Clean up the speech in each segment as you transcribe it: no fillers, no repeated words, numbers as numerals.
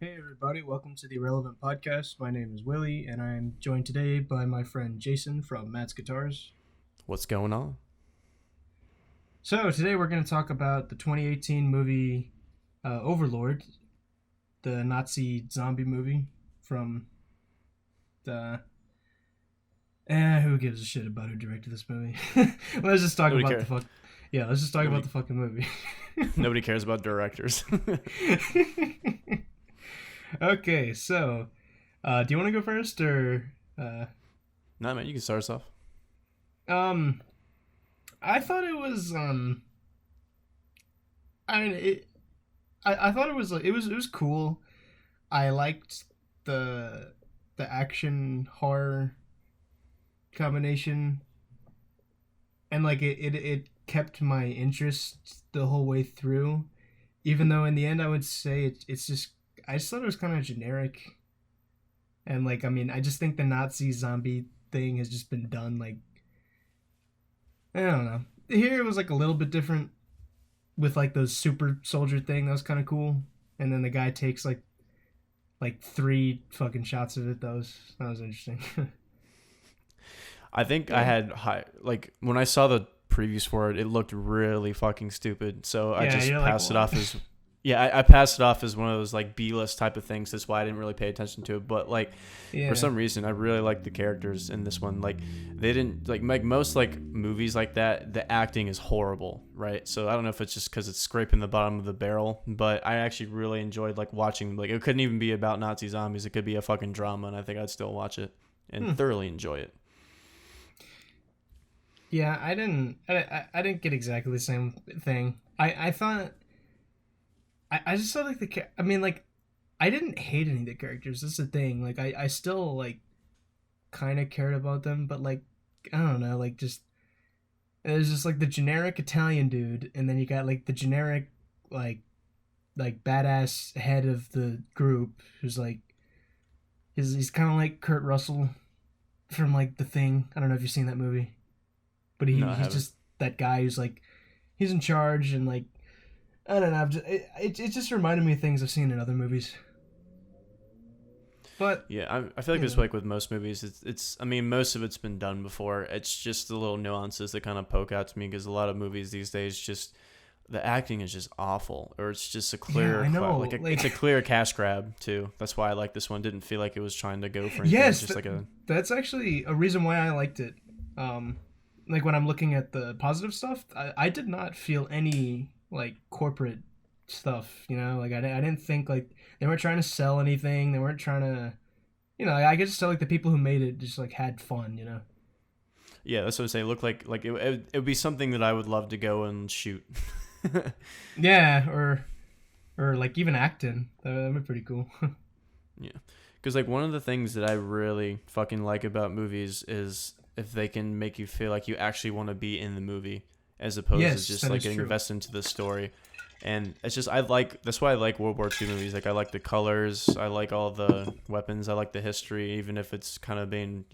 Hey everybody, welcome to the Irrelevant Podcast. My name is Willie, and I am joined today by my friend Jason from Matt's Guitars. What's going on? So today we're going to talk about the 2018 movie Overlord, the Nazi zombie movie from the. Who gives a shit about who directed this movie? Let's just talk Nobody about the cares. fuck. Yeah, let's just talk about Nobody, the fucking movie. nobody cares about directors. Okay, so do you want to go first or? Nah, man, you can start us off. Um, I thought it was I mean I thought it was like it was cool. I liked the the action horror combination, and like it kept my interest the whole way through, even though in the end I would say it's just I just thought it was kind of generic. And like I mean I just think the Nazi zombie thing has just been done like I don't know. Here it was like a little bit different with like those super soldier thing. That was kind of cool. And then the guy takes like three fucking shots of it. That was interesting. I think I Yeah, had like when I saw the previews for it, it looked really fucking stupid. So I yeah. just You're like passed it what? off as I passed it off as one of those like B list type of things. That's why I didn't really pay attention to it. But like for Yeah. some reason, I really like the characters in this one. Like they didn't like most like movies like that. The acting is horrible, right? So I don't know if it's just because it's scraping the bottom of the barrel, but I actually really enjoyed like watching. Like it couldn't even be about Nazi zombies. It could be a fucking drama, and I think I'd still watch it and Hmm. thoroughly enjoy it. Yeah. I didn't get exactly the same thing. I thought. I just thought like I mean like. I didn't hate any of the characters. That's the thing. Like I still like kind of cared about them, but like I don't know. Like just there's just like the generic Italian dude, and then you got like the generic like badass head of the group who's like he's kind of like Kurt Russell from like The Thing. I don't know if you've seen that movie, but No, I he's haven't. just that guy who's like he's in charge and like I don't know. It just reminded me of things I've seen in other movies, but Yeah, I feel like you this know, like with most movies, it's I mean most of it's been done before. It's just the little nuances that kind of poke out to me because a lot of movies these days just the acting is just awful, or it's just a yeah, clear I know. it's a Like clear cash grab too. That's why I like this one. Didn't feel like it was trying to go for anything. It's yes, just like a that's actually a reason why I liked it. Um, like when I'm looking at the positive stuff, I did not feel any like corporate stuff. You know, like I didn't think like they weren't trying to sell anything. They weren't trying to, you know, I could just tell like the people who made it just like had fun. You know. yeah. That's what I'm saying. It looked like it would be something that I would love to go and shoot. Yeah, or like even acting. That'd be pretty cool. Yeah. Because, like, one of the things that I really fucking like about movies is if they can make you feel like you actually want to be in the movie as opposed to Yes, just, that like, is getting true. invested into the story. And it's just, that's why I like World War II movies. Like, I like the colors, I like all the weapons, I like the history, even if it's kind of being,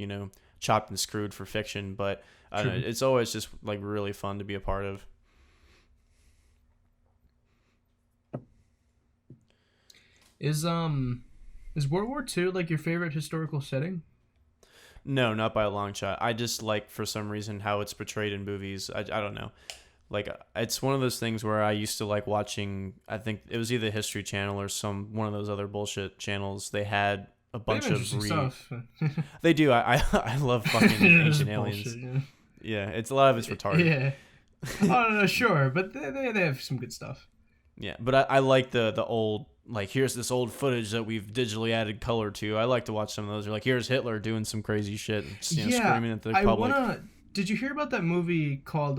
chopped and screwed for fiction. But I don't True. know, it's always just, like, really fun to be a part of. Is is World War II like your favorite historical setting? No, not by a long shot. I just like, for some reason, how it's portrayed in movies. I don't know. Like it's one of those things where I used to like watching. I think it was either History Channel or some one of those other bullshit channels. They had a They have bunch of interesting stuff. They do. I love fucking It's ancient bullshit. aliens. Yeah. Yeah, it's a lot of it's retarded. Yeah. Oh no, sure, but they have some good stuff. Yeah, but I like the old like here's this old footage that we've digitally added color to. I like to watch some of those. Or like here's Hitler doing some crazy shit, Yeah, screaming at the I public. wanna. Did you hear about that movie called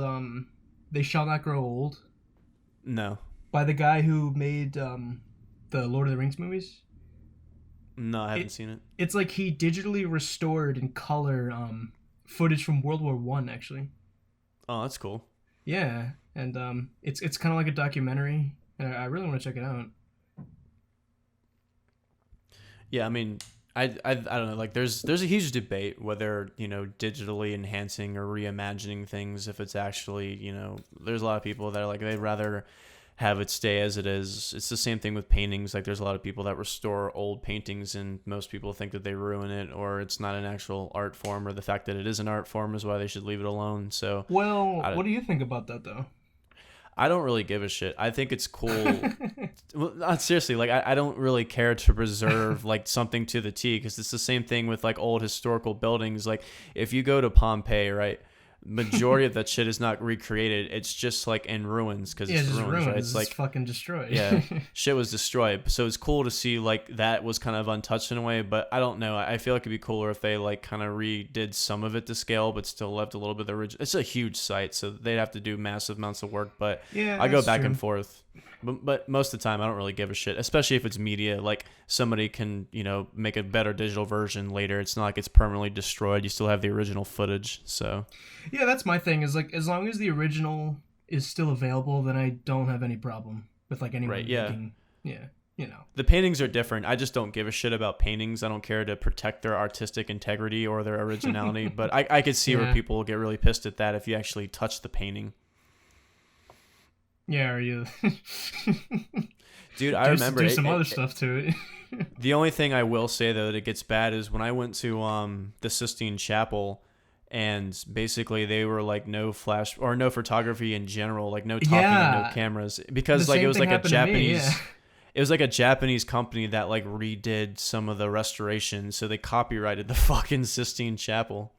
"They Shall Not Grow Old" No, by the guy who made the Lord of the Rings movies? no, I haven't It seen it. it's like he digitally restored in color footage from World War I actually. Oh, that's cool. Yeah, and it's kind of like a documentary. I really want to check it out. Yeah, I mean, I don't know. Like, there's a huge debate whether digitally enhancing or reimagining things, if it's actually there's a lot of people that are like they'd rather have it stay as it is. It's the same thing with paintings. Like there's a lot of people that restore old paintings and most people think that they ruin it or it's not an actual art form, or the fact that it is an art form is why they should leave it alone. So Well, what do you think about that though? I don't really give a shit. I think it's cool. Well, not seriously. Like I don't really care to preserve like something to the T, because it's the same thing with like old historical buildings. Like if you go to Pompeii, right? Majority of that shit is not recreated. It's just like in ruins because it's ruins, right? It's like fucking destroyed. Yeah, shit was destroyed. So it's cool to see like that was kind of untouched in a way. But I don't know. I feel like it'd be cooler if they like kind of redid some of it to scale, but still left a little bit of the original. It's a huge site, so they'd have to do massive amounts of work. But yeah, I go back and forth. But most of the time, I don't really give a shit, especially if it's media. Like somebody can, make a better digital version later. It's not like it's permanently destroyed. You still have the original footage. So, yeah, that's my thing. Is like as long as the original is still available, then I don't have any problem with like anyone making. Yeah, the paintings are different. I just don't give a shit about paintings. I don't care to protect their artistic integrity or their originality. But I could see where people will get really pissed at that if you actually touch the painting. Yeah, are you? Dude, I remember do some other stuff to it. The only thing I will say though that it gets bad is when I went to the Sistine Chapel, and basically they were like no flash or no photography in general, like no talking and no cameras, because like it was like a Japanese. It was like a Japanese company that like redid some of the restoration, so they copyrighted the fucking Sistine Chapel.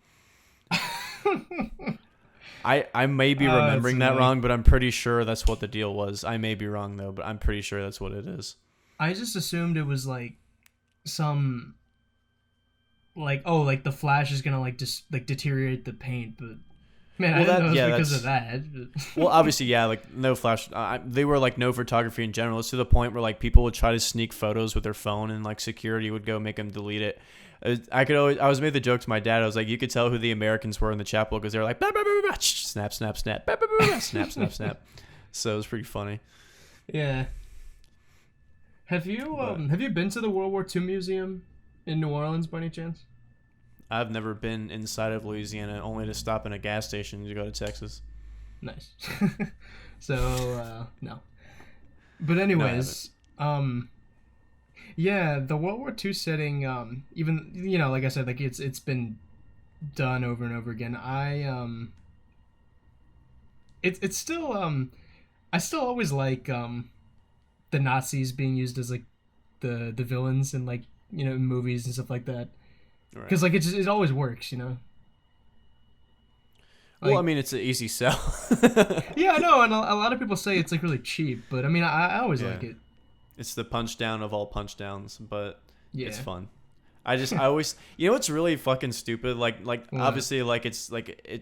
I may be remembering that wrong, but I'm pretty sure that's what the deal was. I may be wrong though, but I'm pretty sure that's what it is. I just assumed it was like some like like the flash is gonna like just like deteriorate the paint, but man, I didn't know it was because of that. Well, obviously, yeah, like no flash. They were like no photography in general. It's to the point where like people would try to sneak photos with their phone, and like security would go make them delete it. I was made the joke to my dad. I was like, you could tell who the Americans were in the chapel because they were like, bah, bah, bah, bah, snap, snap, snap, bah, bah, bah, bah, snap, snap, snap. So it was pretty funny. Yeah. Have you been to the World War II Museum in New Orleans by any chance? I've never been inside of Louisiana, only to stop in a gas station to go to Texas. Nice. So no. But anyways, yeah, the World War II setting, even like I said, like it's been done over and over again. It's still I still always like the Nazis being used as like the villains in like in movies and stuff like that, because like it always works. Like, well, I mean, it's an easy sell. Yeah, I know, and a lot of people say it's like really cheap, but I mean, I always like it. It's the punch down of all punch downs, but it's fun. I always, what's really fucking stupid? Like obviously, like it's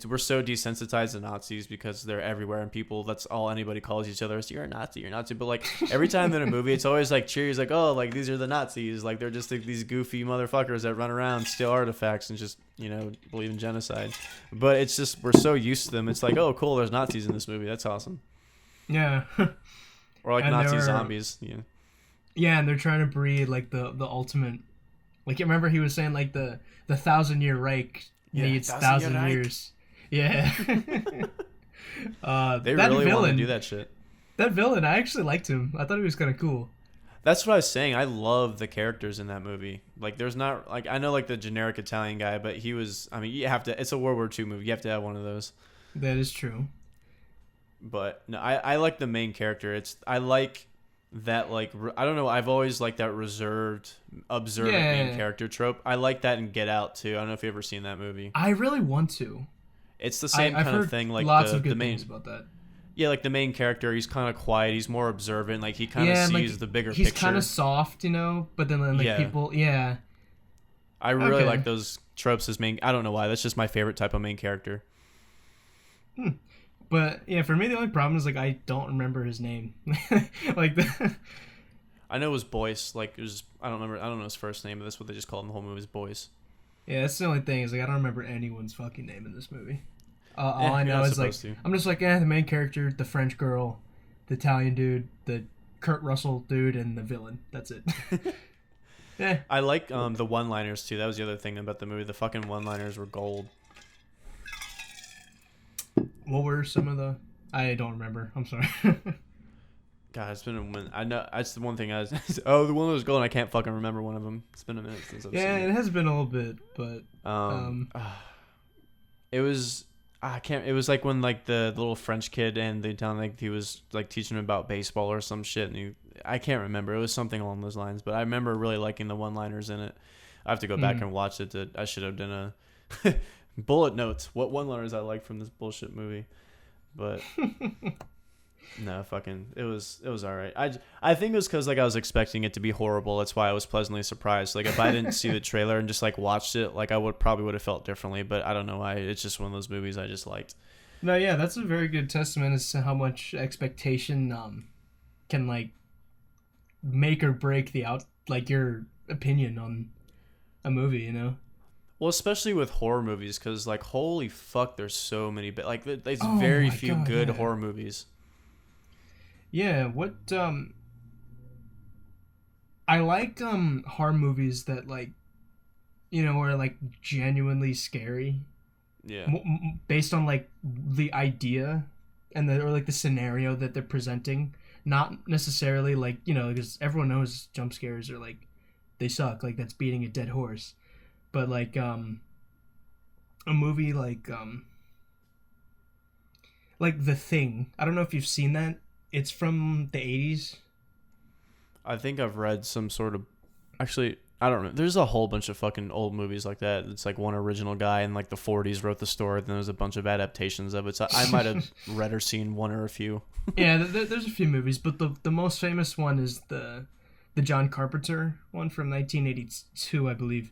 we're so desensitized to Nazis because they're everywhere, and people, that's all anybody calls each other is you're a Nazi, you're a Nazi. But like every time in a movie, it's always like cheers, like, oh, like these are the Nazis, like they're just like these goofy motherfuckers that run around, steal artifacts, and just believe in genocide. But it's just we're so used to them. It's like, oh, cool, there's Nazis in this movie. That's awesome. Yeah. Or like Nazi zombies. Yeah. Yeah, and they're trying to breed like the ultimate. Like, remember he was saying like the 1,000-year Reich needs 1,000 years. Yeah. They really want to do that shit. That villain, I actually liked him. I thought he was kind of cool. That's what I was saying. I love the characters in that movie. Like, there's not like I know like the generic Italian guy, but he was. I mean, you have to. It's a World War II movie. You have to have one of those. That is true. But no, I like the main character. I like that, like, I don't know, I've always liked that reserved, observant main character trope. I like that in Get Out too. I don't know if you've ever seen that movie. I really want to. It's the same kind of thing. Like lots of good things about that. Yeah, like the main character, he's kind of quiet. He's more observant. Like he kind of sees like, the bigger picture. He's kind of soft, but then like people, I really like those tropes as main. I don't know why. That's just my favorite type of main character. But yeah, for me the only problem is like I don't remember his name. Like I know it was Boyce. Like it was, I don't remember. I don't know his first name, but that's what they just called him the whole movie is Boyce. Yeah, that's the only thing is like I don't remember anyone's fucking name in this movie. All I know is like I'm just like the main character, the French girl, the Italian dude, the Kurt Russell dude, and the villain. That's it. Yeah. I like the one-liners too. That was the other thing about the movie. The fucking one-liners were gold. What were some of the? I don't remember. I'm sorry. God, it's been a minute. I know that's the one thing I was. Oh, the one that was golden. I can't fucking remember one of them. It's been a minute since I've Yeah, seen it has been a little bit, but it. It was. I can't. It was like when like the little French kid and they down like he was like teaching him about baseball or some shit, and I can't remember. It was something along those lines, but I remember really liking the one-liners in it. I have to go back and watch it. I should have done a bullet notes. What one-liners I like from this bullshit movie, but. No, fucking, it was all right. I think it was because like I was expecting it to be horrible. That's why I was pleasantly surprised. Like if I didn't see the trailer and just like watched it, like I would have felt differently. But I don't know why. It's just one of those movies I just liked. No, yeah, that's a very good testament as to how much expectation can like make or break like your opinion on a movie. You know. Well, especially with horror movies, because like holy fuck, there's so many. But like there's Oh very my few God, good yeah. horror movies. Yeah, what I like horror movies that like are like genuinely scary Yeah. based on like the idea and or like the scenario that they're presenting, not necessarily like, because everyone knows jump scares are like they suck, like that's beating a dead horse. But like a movie like The Thing. I don't know if you've seen that. It's from the 80s. I think I've read some sort of. Actually, I don't know. There's a whole bunch of fucking old movies like that. It's like one original guy in like the 40s wrote the story, then there's a bunch of adaptations of it. So I might have read or seen one or a few. Yeah, there's a few movies, but the most famous one is the John Carpenter one from 1982, I believe.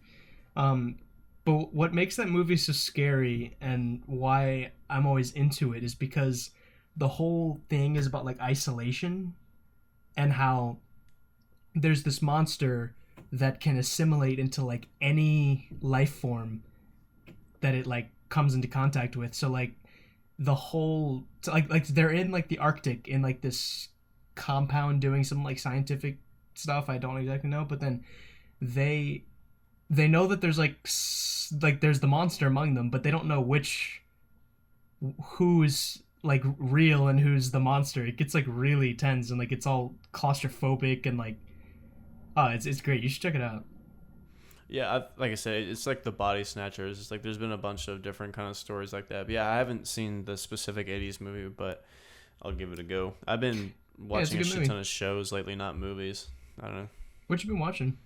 But what makes that movie so scary and why I'm always into it is because the whole thing is about like isolation and how there's this monster that can assimilate into like any life form that it like comes into contact with. So like the whole like they're in like the Arctic in like this compound doing some like scientific stuff. I don't exactly know, but then they know that there's like there's the monster among them, but they don't know who's like real and who's the monster. It gets like really tense and like it's all claustrophobic and like it's great. You should check it out. Yeah, like I said, it's like the Body Snatchers. It's like there's been a bunch of different kind of stories like that. But yeah, I haven't seen the specific 80s movie, but I'll give it a go. I've been watching a shit ton of shows lately, not movies. I don't know. What you been watching?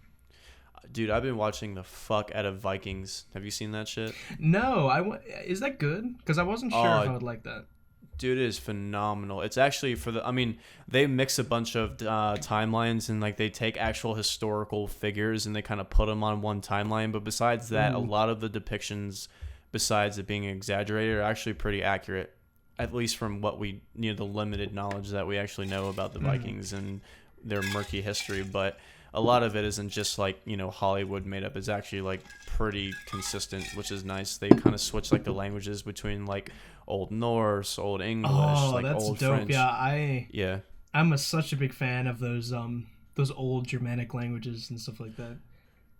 Dude, I've been watching the fuck out of Vikings. Have you seen that shit? No, is that good? Because I wasn't sure if I would like that. Dude, it is phenomenal. It's actually they mix a bunch of timelines and like they take actual historical figures and they kind of put them on one timeline. But besides that, a lot of the depictions, besides it being exaggerated, are actually pretty accurate. At least from what we, the limited knowledge that we actually know about the Vikings and their murky history. But a lot of it isn't just like, Hollywood made up. It's actually like pretty consistent, which is nice. They kind of switch like the languages between like Old Norse, Old English, like that's Old dope. French. Yeah, I'm such a big fan of those old Germanic languages and stuff like that.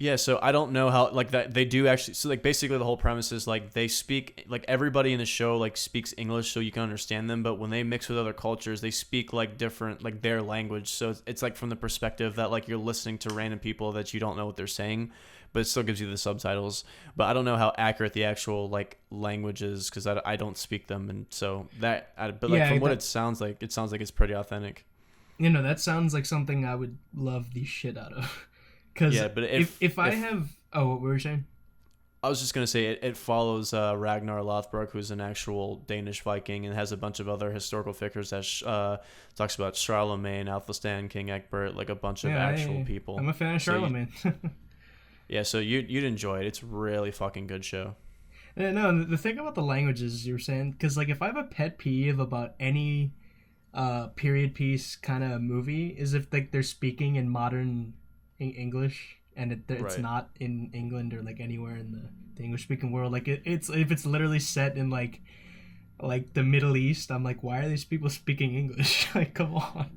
Yeah, so I don't know how like that they do actually. So like basically the whole premise is like they speak like everybody in the show like speaks English so you can understand them, but when they mix with other cultures, they speak like different like their language. So it's like from the perspective that like you're listening to random people that you don't know what they're saying, but it still gives you the subtitles. But I don't know how accurate the actual like language is because I don't speak them, and so from what it sounds like it's pretty authentic. That sounds like something I would love the shit out of. Because but if I have... Oh, what were you saying? I was just going to say it follows Ragnar Lothbrok, who's an actual Danish Viking, and has a bunch of other historical figures that talks about Charlemagne, Athelstan, King Egbert, like a bunch of actual people. I'm a fan of Charlemagne. Yeah, so you'd enjoy it. It's a really fucking good show. Yeah, no, the thing about the languages you were saying, because like if I have a pet peeve about any period piece kind of movie, is if like they're speaking in modern English and it's not in England or like anywhere in the English speaking world. Like it's if it's literally set in like the Middle East, I'm like, why are these people speaking English? Like, come on.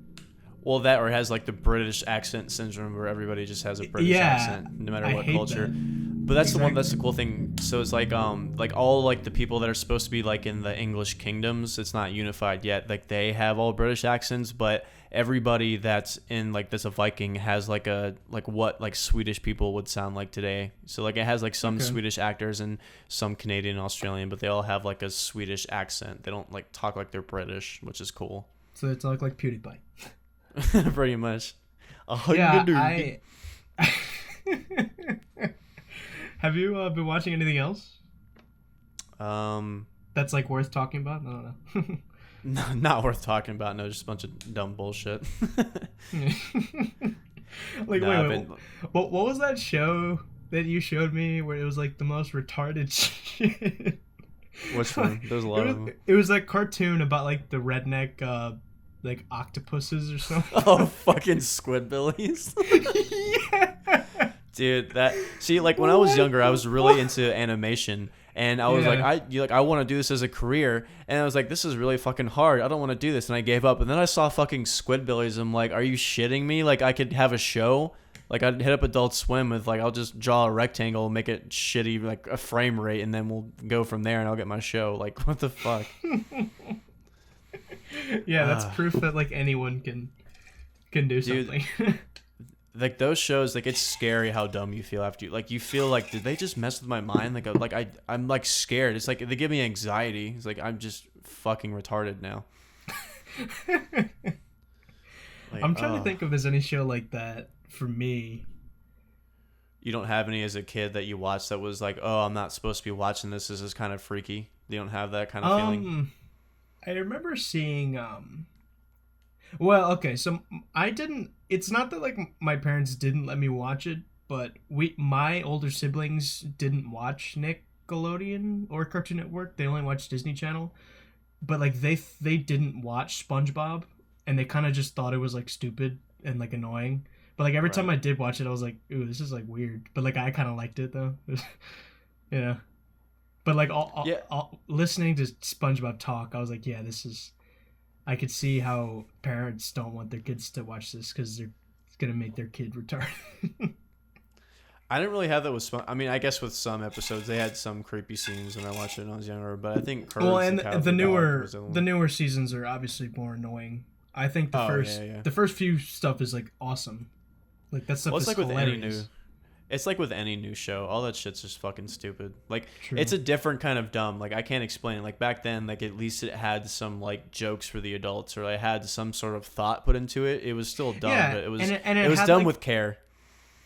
Well, that or it has like the British accent syndrome where everybody just has a British accent no matter what culture. But that's that's the cool thing. So it's like all like the people that are supposed to be like in the English kingdoms, it's not unified yet. Like they have all British accents, but everybody that's in like that's a Viking has like a like what like Swedish people would sound like today. So like it has like some Swedish actors and some Canadian and Australian, but they all have like a Swedish accent. They don't like talk like they're British, which is cool. So they talk like PewDiePie. Pretty much. Yeah, I. Have you been watching anything else? That's like worth talking about? I don't know. No, not worth talking about. No, just a bunch of dumb bullshit. Like, wait. What was that show that you showed me where it was like the most retarded shit? Which one? There's a lot of them. It was like cartoon about like the redneck like octopuses or something. Oh, fucking Squidbillies. Yeah. Dude, that see, like when I was younger, I was really into animation, and I was like, I want to do this as a career, and I was like, this is really fucking hard. I don't want to do this, and I gave up. And then I saw fucking Squidbillies. I'm like, are you shitting me? Like I could have a show. Like I'd hit up Adult Swim with like I'll just draw a rectangle, make it shitty like a frame rate, and then we'll go from there, and I'll get my show. Like what the fuck? Yeah, that's proof that like anyone can do something. Like those shows, like it's scary how dumb you feel after you feel like, did they just mess with my mind? I'm like scared. It's like they give me anxiety. It's like I'm just fucking retarded now. I'm trying to think if there's any show like that for me. You don't have any as a kid that you watched that was like, oh, I'm not supposed to be watching this. This is kind of freaky. You don't have that kind of feeling? I remember seeing well, okay, so I didn't. It's not that like my parents didn't let me watch it, but my older siblings didn't watch Nickelodeon or Cartoon Network. They only watched Disney Channel. But like they didn't watch SpongeBob, and they kind of just thought it was like stupid and like annoying. But like every time I did watch it, I was like, ooh, this is like weird. But like I kind of liked it though. Yeah. But like all listening to SpongeBob talk, I was like, yeah, this is. I could see how parents don't want their kids to watch this because it's gonna make their kid retarded. I didn't really have that with I mean, I guess with some episodes they had some creepy scenes when I watched it when I was younger. But I think the newer seasons are obviously more annoying. I think the first few stuff is like awesome. Like that stuff is like hilarious. It's like with any new show, all that shit's just fucking stupid. Like True. It's a different kind of dumb. Like I can't explain it. Like back then, like at least it had some like jokes for the adults, or I had some sort of thought put into it. It was still dumb, but it was it was done like, with care.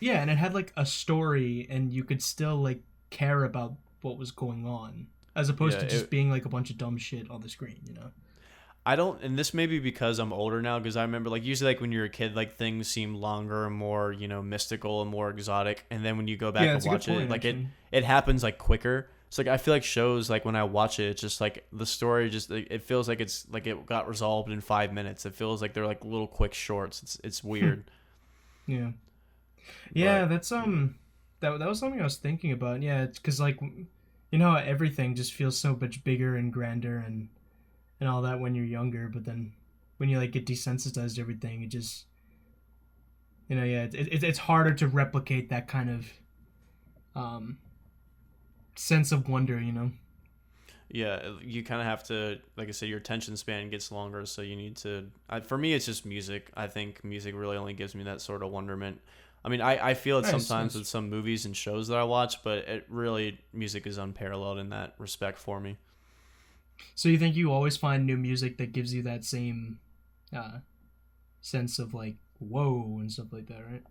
Yeah, and it had like a story, and you could still like care about what was going on, as opposed to just being like a bunch of dumb shit on the screen. You know. I don't, and this may be because I'm older now, because I remember like usually like when you're a kid, like things seem longer and more, mystical and more exotic, and then when you go back and watch it, like it happens like quicker. So like I feel like shows, like when I watch it, it's just like the story just it feels like it's like it got resolved in 5 minutes. It feels like they're like little quick shorts. It's weird. Yeah, that's that was something I was thinking about. Yeah, it's because like how everything just feels so much bigger and grander and all that when you're younger, but then when you like get desensitized to everything, it just it's harder to replicate that kind of sense of wonder. Yeah, you kind of have to, like I said, your attention span gets longer, so you need to. For me, it's just music. I think music really only gives me that sort of wonderment. I mean, I feel it sometimes with some movies and shows that I watch, but music is unparalleled in that respect for me. So you think you always find new music that gives you that same sense of like whoa and stuff like that, right?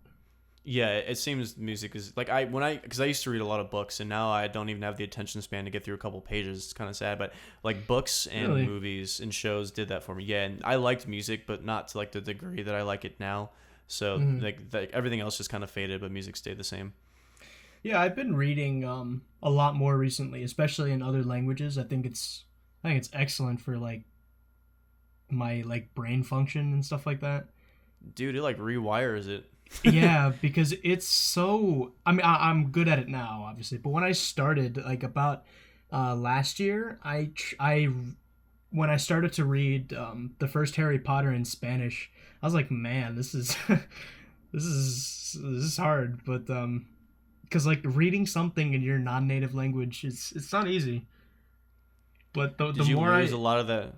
Yeah, it seems music is like because I used to read a lot of books, and now I don't even have the attention span to get through a couple pages. It's kind of sad, but like books and movies and shows did that for me. Yeah, and I liked music, but not to like the degree that I like it now. So like everything else just kind of faded, but music stayed the same. Yeah, I've been reading a lot more recently, especially in other languages. I think it's excellent for like my like brain function and stuff like that. Dude, it like rewires it. Yeah, because it's so. I mean, I'm good at it now, obviously. But when I started, like about last year, when I started to read the first Harry Potter in Spanish, I was like, man, this is this is hard. But because like reading something in your non-native language, it's not easy. But the Did you more lose a lot of the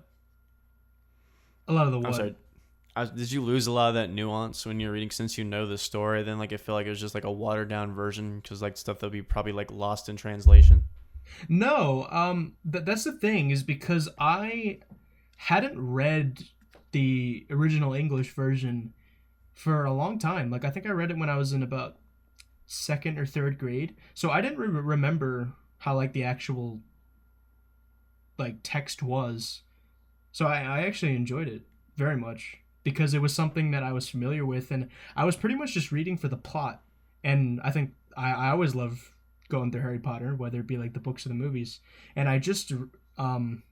what? I'm sorry. Did you lose a lot of that nuance when you're reading, since you know the story? Then like I feel like it was just like a watered down version, because like stuff that'll be probably like lost in translation. No, that's the thing is because I hadn't read the original English version for a long time. Like I think I read it when I was in about second or third grade, so I didn't remember how like the actual like text was. So I actually enjoyed it very much because it was something that I was familiar with, and I was pretty much just reading for the plot. And I think I always love going through Harry Potter, whether it be like the books or the movies. And um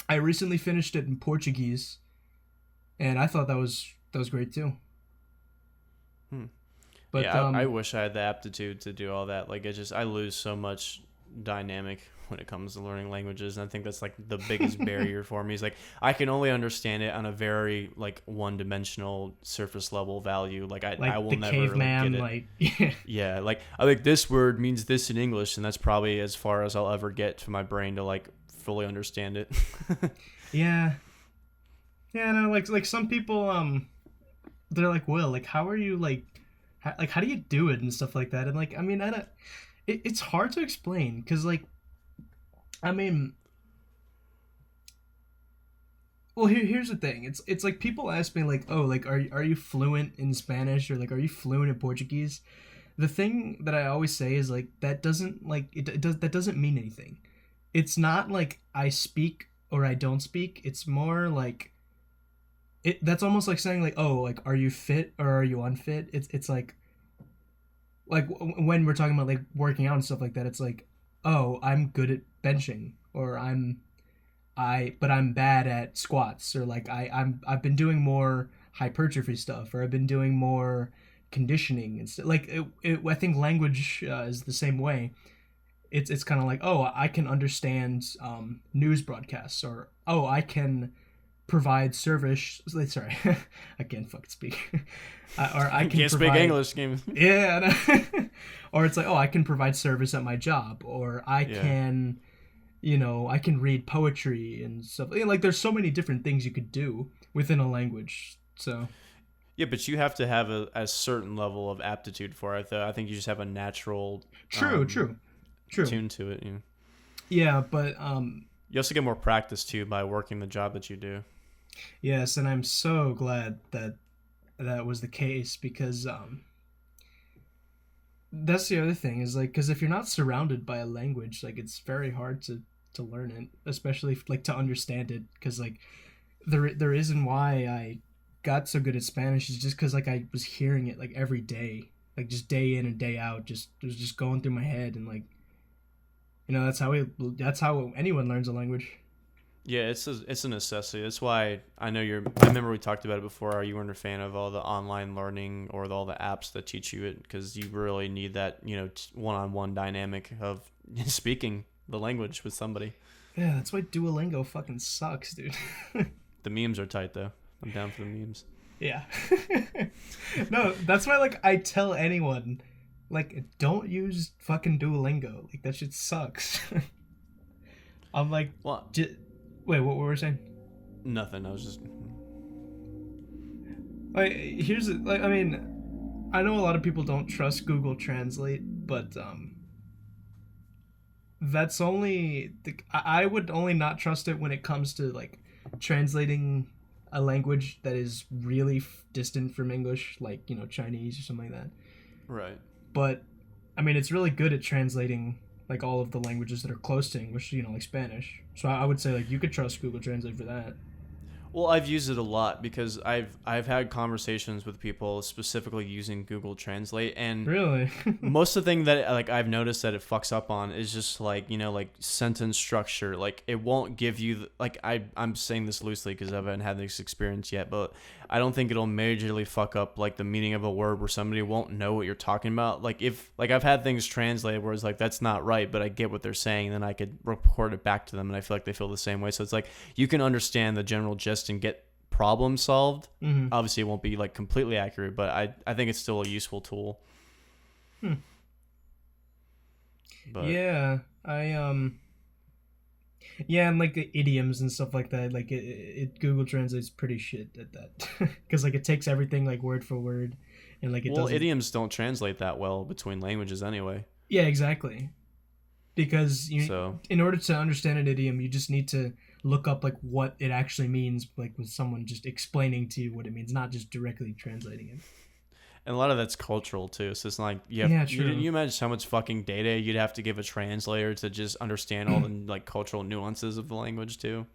I recently finished it in Portuguese, and I thought that was great too. Hmm. But Yeah, I wish I had the aptitude to do all that. Like, I lose so much dynamic when it comes to learning languages, and I think that's like the biggest barrier for me. Is like I can only understand it on a very like one-dimensional surface level value. Like I like will the never like get caveman, it. like Yeah, like I like this word means this in English, and that's probably as far as I'll ever get to my brain to like fully understand it. yeah, yeah. No, like some people, they're like, Will, like, how are you like, how do you do it and stuff like that? And like, I mean, I don't. It's hard to explain because like, I mean, well, here's the thing. It's like people ask me like, oh, like, are you fluent in Spanish, or like, are you fluent in Portuguese? The thing that I always say is like that doesn't like it does that doesn't mean anything. It's not like I speak or I don't speak. It's more like it. That's almost like saying like, oh, like, are you fit or are you unfit? It's like when we're talking about like working out and stuff like that. It's like, oh, I'm good at benching, or but I'm bad at squats, or like I've been doing more hypertrophy stuff, or I've been doing more conditioning and stuff. Like I think language is the same way. It's kind of like, oh, I can understand news broadcasts, or oh, I can provide service. Sorry, I can't fucking speak. Or I You can can't speak provide. English, game. Yeah, or it's like, oh, I can provide service at my job, or I Yeah. can, I can read poetry and stuff. Like, there's so many different things you could do within a language. So Yeah, but you have to have a certain level of aptitude for it, though. I think you just have a natural true, true, true. tune to it. You know? Yeah, but You also get more practice too by working the job that you do. yes, and I'm so glad that that was the case because that's the other thing is like because if you're not surrounded by a language, like it's very hard to learn it, especially like to understand it. Because like the reason why I got so good at Spanish is just because like I was hearing it like every day, like just day in and day out. Just it was just going through my head, and like that's how anyone learns a language. Yeah, it's a necessity. That's why I know you're. I remember we talked about it before. You weren't a fan of all the online learning or all the apps that teach you it, because you really need that one-on-one dynamic of speaking the language with somebody. Yeah, that's why Duolingo fucking sucks, dude. The memes are tight though. I'm down for the memes. Yeah. No, that's why like I tell anyone, like, don't use fucking Duolingo. Like that shit sucks. I'm like, Well, wait, what were we saying? nothing. I was just. Like, like, I mean, I know a lot of people don't trust Google Translate, but that's only I would only not trust it when it comes to like translating a language that is really distant from English, like Chinese or something like that. Right. But I mean, it's really good at translating like all of the languages that are close to English, like Spanish. So I would say like you could trust Google Translate for that. Well, I've used it a lot because I've had conversations with people specifically using Google Translate, and Really? most of the thing that like I've noticed that it fucks up on is just like like sentence structure. Like it won't give you like I'm saying this loosely because I haven't had this experience yet, but I don't think it'll majorly fuck up like the meaning of a word where somebody won't know what you're talking about. Like if like I've had things translated where it's like that's not right, but I get what they're saying, then I could report it back to them, and I feel like they feel the same way. So it's like you can understand the general gist and get problem solved. Mm-hmm. Obviously, it won't be like completely accurate, but I think it's still a useful tool. Hmm. But Yeah, I Yeah, and like the idioms and stuff like that. Like it Google translates pretty shit at that because like it takes everything like word for word, and like it Well, doesn't. idioms don't translate that well between languages anyway. Yeah, exactly. Because So, in order to understand an idiom, you just need to look up like what it actually means, like with someone just explaining to you what it means, not just directly translating it. and a lot of that's cultural too. So it's not like Yeah, you true. imagine how much fucking data you'd have to give a translator to just understand all the like cultural nuances of the language too.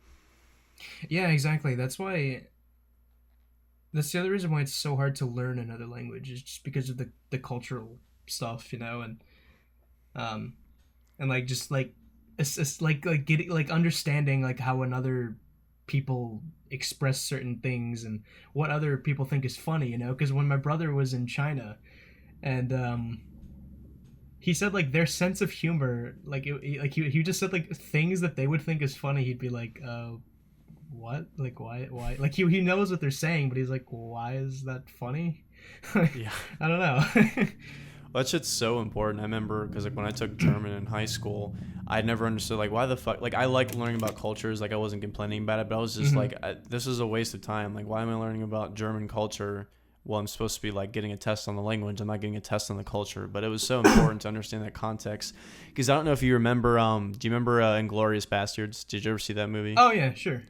Yeah, exactly. That's the other reason why it's so hard to learn another language is just because of the cultural stuff, um and like just like it's like getting like understanding like how another people express certain things and what other people think is funny, because when my brother was in China and he said like their sense of humor like like he just said like things that they would think is funny, he'd be like what, like why like he knows what they're saying but he's like why is that funny? Yeah. I don't know. Well, that shit's so important. I remember because like when I took German in high school, I never understood like why the fuck. Like I like learning about cultures. Like I wasn't complaining about it, but I was just Hmm. like, this is a waste of time. Like why am I learning about German culture? Well, I'm supposed to be like getting a test on the language. I'm not getting a test on the culture. But it was so important to understand that context. Because I don't know if you remember. Do you remember Inglorious Bastards? Did you ever see that movie? Oh yeah, sure.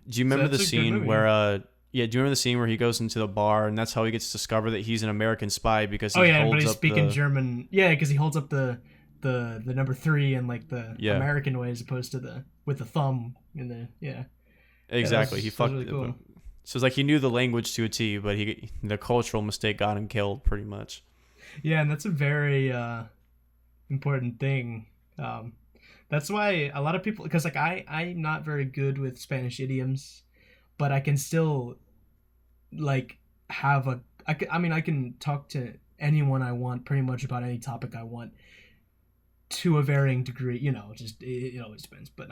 Do you So remember the that's a good scene movie. where yeah, do you remember the scene where he goes into the bar and that's how he gets discovered that he's an American spy because Oh he yeah, but holds he's up speaking the German. Yeah, because he holds up the number three in like the yeah. American way as opposed to the with the thumb in the yeah. Yeah, Exactly. He that was fucked really it. cool. So it's like he knew the language to a T, but the cultural mistake got him killed pretty much. Yeah, and that's a very important thing. Um, that's why a lot of people, because like I'm not very good with Spanish idioms, but I can still like have I mean I can talk to anyone I want pretty much about any topic I want to a varying degree. Just it always depends. But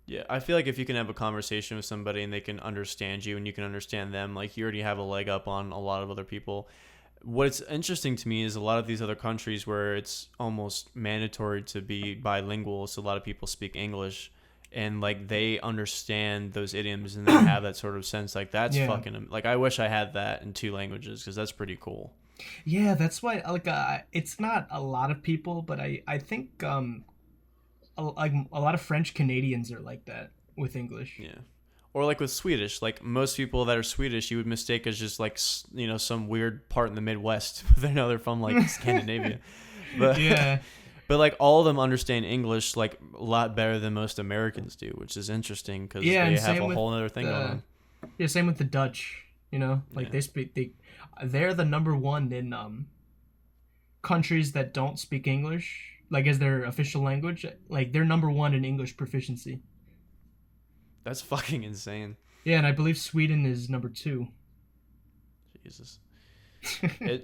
Yeah, I feel like if you can have a conversation with somebody and they can understand you and you can understand them, like you already have a leg up on a lot of other people. What's interesting to me is a lot of these other countries where it's almost mandatory to be bilingual, so a lot of people speak English and like they understand those idioms and they have that sort of sense. Like that's yeah. fucking like I wish I had that in two languages because that's pretty cool. Yeah, that's why like it's not a lot of people, but I think like a lot of French Canadians are like that with English. Yeah. Or like with Swedish, like most people that are Swedish, you would mistake as just like some weird part in the Midwest. But they know they're from like Scandinavia, but Yeah. but like all of them understand English like a lot better than most Americans do, which is interesting because Yeah, they and have same a with whole other thing going the on. yeah, same with the Dutch, like Yeah, they're the number one in countries that don't speak English like as their official language. Like they're number one in English proficiency. that's fucking insane. Yeah, and I believe Sweden is number 2. Jesus.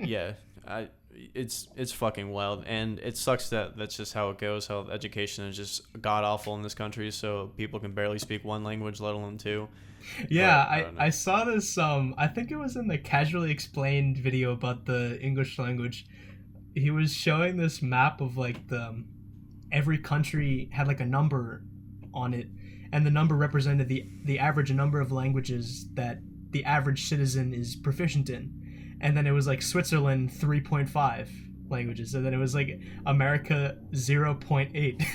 Yeah, I it's fucking wild, and it sucks that that's just how it goes. How education is just god awful in this country, so people can barely speak one language, let alone two. Yeah, But I I don't know. I saw this I think it was in the casually explained video about the English language. He was showing this map of like the every country had like a number on it, and the number represented the average number of languages that the average citizen is proficient in. And then it was like Switzerland 3.5 languages, and then it was like America 0.8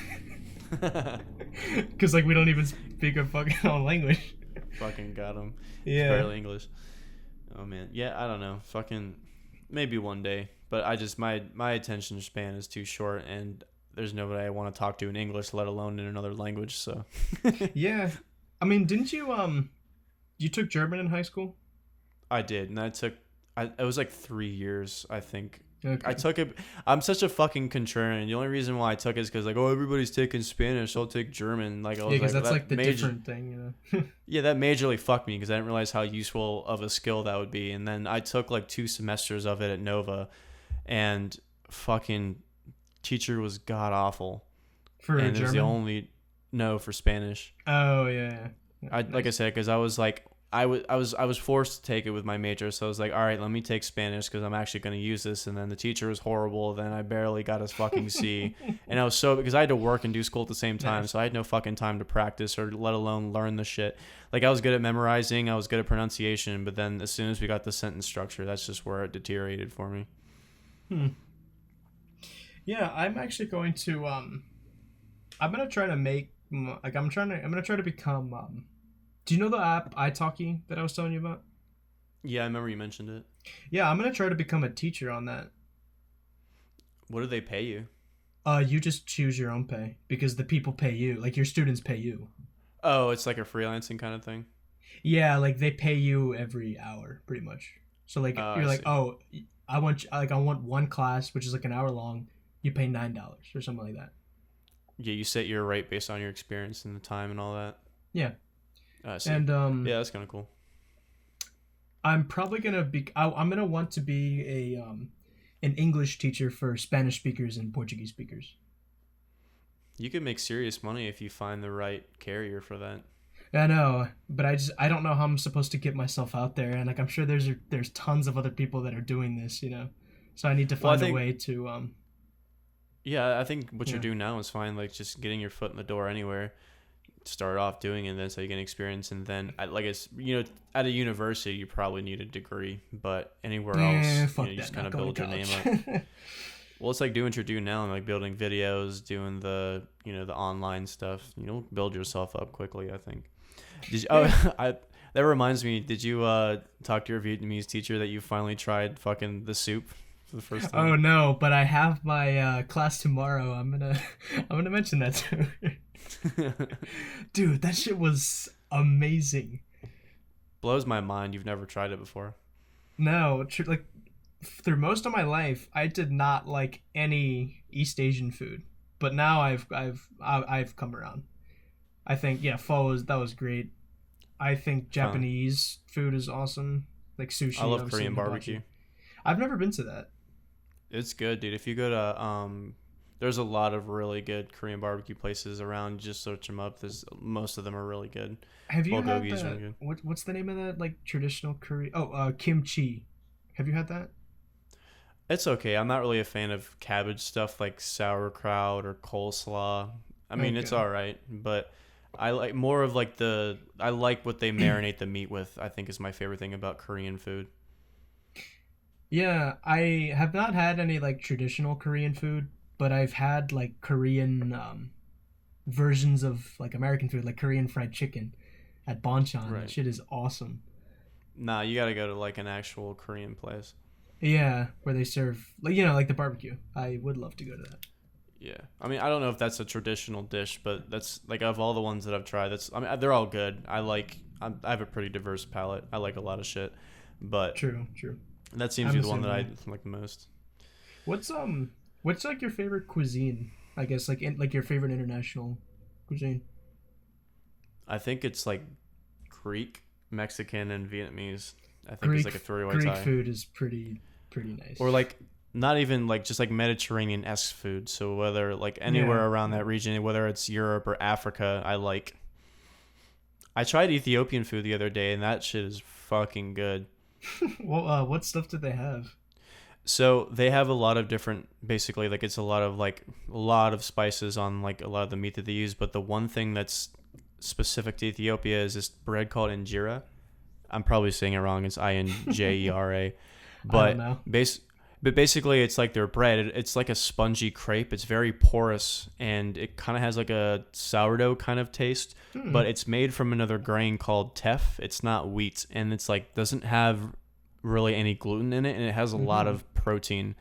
because like we don't even speak a fucking own language. Fucking got him. It's Yeah. barely English. Oh man, yeah, I don't know. Fucking maybe one day, but I just my attention span is too short, and there's nobody I want to talk to in English, let alone in another language. So Yeah. I mean, didn't you took German in high school? I did, and I took. It was like 3 years, I think. I Okay. took it. I'm such a fucking contrarian. The only reason why I took it is because like, oh, everybody's taking Spanish. So I'll take German. Like I Yeah, was because like, well, that's like that the major. different thing. Yeah, that majorly fucked me because I didn't realize how useful of a skill that would be. And then I took like 2 semesters of it at Nova, and fucking teacher was god awful. For And it was the German. only no for Spanish. Oh yeah, yeah. Yeah, I like I nice. said because I was like I was forced to take it with my major, so I was like, all right, let me take Spanish because I'm actually going to use this. And then the teacher was horrible. Then I barely got a fucking C, and I was so because I had to work and do school at the same time, Nice. so I had no fucking time to practice or let alone learn the shit. Like I was good at memorizing, I was good at pronunciation, but then as soon as we got the sentence structure, that's just where it deteriorated for me. Hmm. Yeah, I'm actually going to I'm gonna try to make like I'm gonna try to become do you know the app italki that I was telling you about? Yeah, I remember you mentioned it. Yeah, I'm gonna try to become a teacher on that. What do they pay you? You just choose your own pay because the people pay you, like your students pay you. Oh, it's like a freelancing kind of thing. Yeah, like they pay you every hour, pretty much. So like Oh, I you're like, see. oh, I want one class which is like an hour long. You pay $9 or something like that. Yeah, you set your rate based on your experience and the time and all that. Yeah, I see. and Yeah, that's kind of cool. I'm probably gonna be. I'm gonna want to be a an English teacher for Spanish speakers and Portuguese speakers. You could make serious money if you find the right carrier for that. I know, but I don't know how I'm supposed to get myself out there, and like I'm sure there's tons of other people that are doing this, you know. So I need to Well, I find a think way to yeah, I think what you're yeah. doing now is fine. Like just getting your foot in the door anywhere. Start off doing it, then so you get experience, and then like it's at a university you probably need a degree, but anywhere else Fuck you that, just kind not of going build to your name college. up. Well, it's like doing what you're doing now, like building videos, doing the the online stuff. Build yourself up quickly. I think. Did you? Yeah. Oh, that reminds me. Did you talk to your Vietnamese teacher that you finally tried fucking the soup for the first Oh time? no, but I have my class tomorrow. I'm gonna mention that to her. Dude, that shit was amazing. Blows my mind. You've never tried it before. No, like through most of my life, I did not like any East Asian food, but now I've come around. I think yeah, pho was that was great. I think Fun. Japanese food is awesome, like I sushi, love obviously, Korean and barbecue. hibachi. I've never been to that. It's good, dude. If you go to there's a lot of really good Korean barbecue places around. Just search them up. There's most of them are really good. Have you had Bulgogi is really the good. what's the name of that like traditional curry? Oh, kimchi. Have you had that? It's okay. I'm not really a fan of cabbage stuff like sauerkraut or coleslaw. I mean, it's Okay. all right, but I like more of like I like what they marinate the meat with. I think is my favorite thing about Korean food. Yeah, I have not had any like traditional Korean food, but I've had like Korean versions of like American food, like Korean fried chicken at Bonchon. That Right. shit is awesome. Nah, you got to go to like an actual Korean place. Yeah, where they serve like like the barbecue. I would love to go to that. Yeah. I mean, I don't know if that's a traditional dish, but that's like of all the ones that I've tried, I mean, they're all good. I have a pretty diverse palate. I like a lot of shit, but True, true. that seems to I'm be the the one same that I way. like the most. What's what's like your favorite cuisine? I guess like like your favorite international cuisine. I think it's like Greek, Mexican, and Vietnamese. I think is Greek like a three-way Greek tie. food is pretty nice. Or like not even like just like Mediterranean-esque food. So whether like Yeah. anywhere around that region, whether it's Europe or Africa, I like. I tried Ethiopian food the other day, and that shit is fucking good. Well, what stuff did they have? So they have a lot of different, basically like it's a lot of spices on like a lot of the meat that they use. But the one thing that's specific to Ethiopia is this bread called injera. I'm probably saying it wrong. It's Injera, I don't but know. but basically it's like their bread. It's like a spongy crepe. It's very porous and it kind of has like a sourdough kind of taste. Hmm. But it's made from another grain called teff. It's not wheat, and it's like doesn't have really any gluten in it, and it has a lot Hmm. of protein.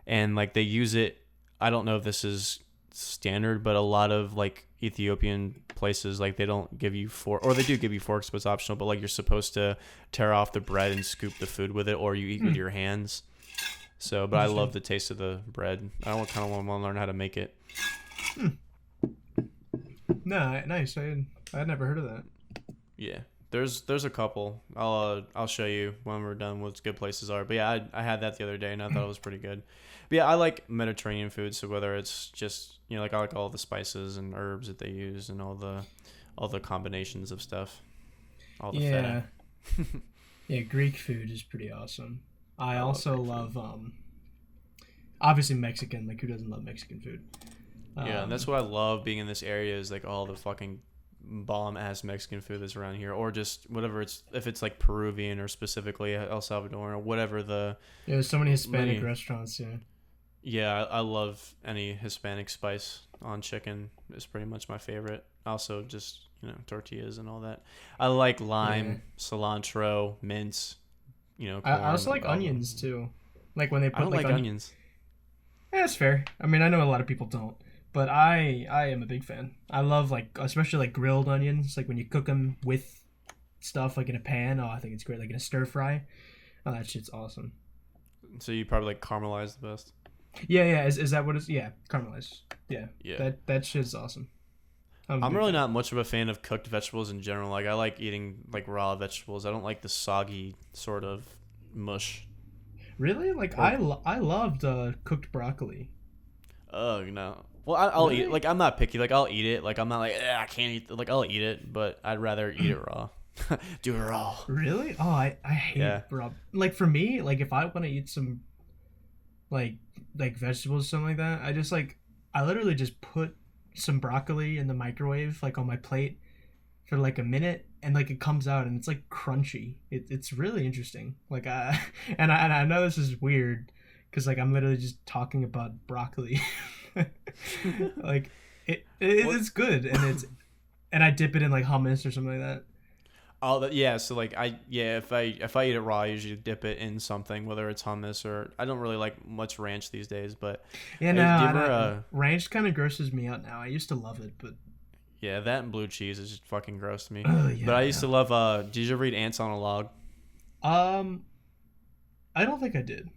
And like they use it. I don't know if this is standard, but a lot of like Ethiopian places like they don't give you fork, or they do give you forks, but it's optional. But like you're supposed to tear off the bread and scoop the food with it, or you eat with Hmm. your hands. So, but I Interesting. love the taste of the bread. I don't kind of want to learn how to make it. Hmm. No, nice. I'd never heard of that. Yeah, there's a couple. I'll show you when we're done what good places are. But yeah, I had that the other day and I thought it was pretty good. But yeah, I like Mediterranean food. So whether it's just like I like all the spices and herbs that they use and all the combinations of stuff, all the Yeah, feta. Yeah, Greek food is pretty awesome. I I love also Greek food. love obviously Mexican. Like who doesn't love Mexican food? Yeah, and that's Um, what I love being in this area is like all the fucking bomb ass Mexican food that's around here, or just whatever it's if it's like Peruvian or specifically El Salvador or whatever the there's so many Hispanic many. restaurants. Yeah. Yeah, I love any Hispanic spice on chicken. Is pretty much my favorite. Also, just tortillas and all that. I like Yeah. lime, cilantro, mince, I also corn. like onions too. Like when they I put don't like like onion. onions. Yeah, that's fair. I mean, I know a lot of people don't, but I am a big fan. I love like especially like grilled onions. Like when you cook them with stuff like in a pan. Oh, I think it's great. Like in a stir fry. Oh, that shit's awesome. So you probably like caramelize the best. Yeah, yeah. Is that what it's? Yeah, caramelized. Yeah, Yeah. that shit's awesome. I'm a I'm big really fan. not much of a fan of cooked vegetables in general. Like I like eating like raw vegetables. I don't like the soggy sort of mush. Really? Like Or I loved cooked broccoli. ugh no. Well, I'll eat it. Really? Like I'm not picky. Like I'll eat it. Like I'm not like I can't eat. Like I'll eat it, but I'd rather eat it raw. Do it raw. Really? Oh, I hate Yeah. bro. Like for me, like if I want to eat some like vegetables or something like that, I literally just put some broccoli in the microwave like on my plate for like a minute and like it comes out and it's like crunchy. It's really interesting. Like and I know this is weird because like I'm literally just talking about broccoli. Like What? it's good and I dip it in like hummus or something like that. Oh, yeah. So like if I eat it raw, I usually dip it in something, whether it's hummus or I don't really like much ranch these days. But Yeah, no, do you I ever don't, ranch kind of grosses me out now. I used to love it, but yeah, that and blue cheese is just fucking gross to me. oh But yeah, I I used to know. love. Did you ever eat ants on a log? Um, I don't think I did.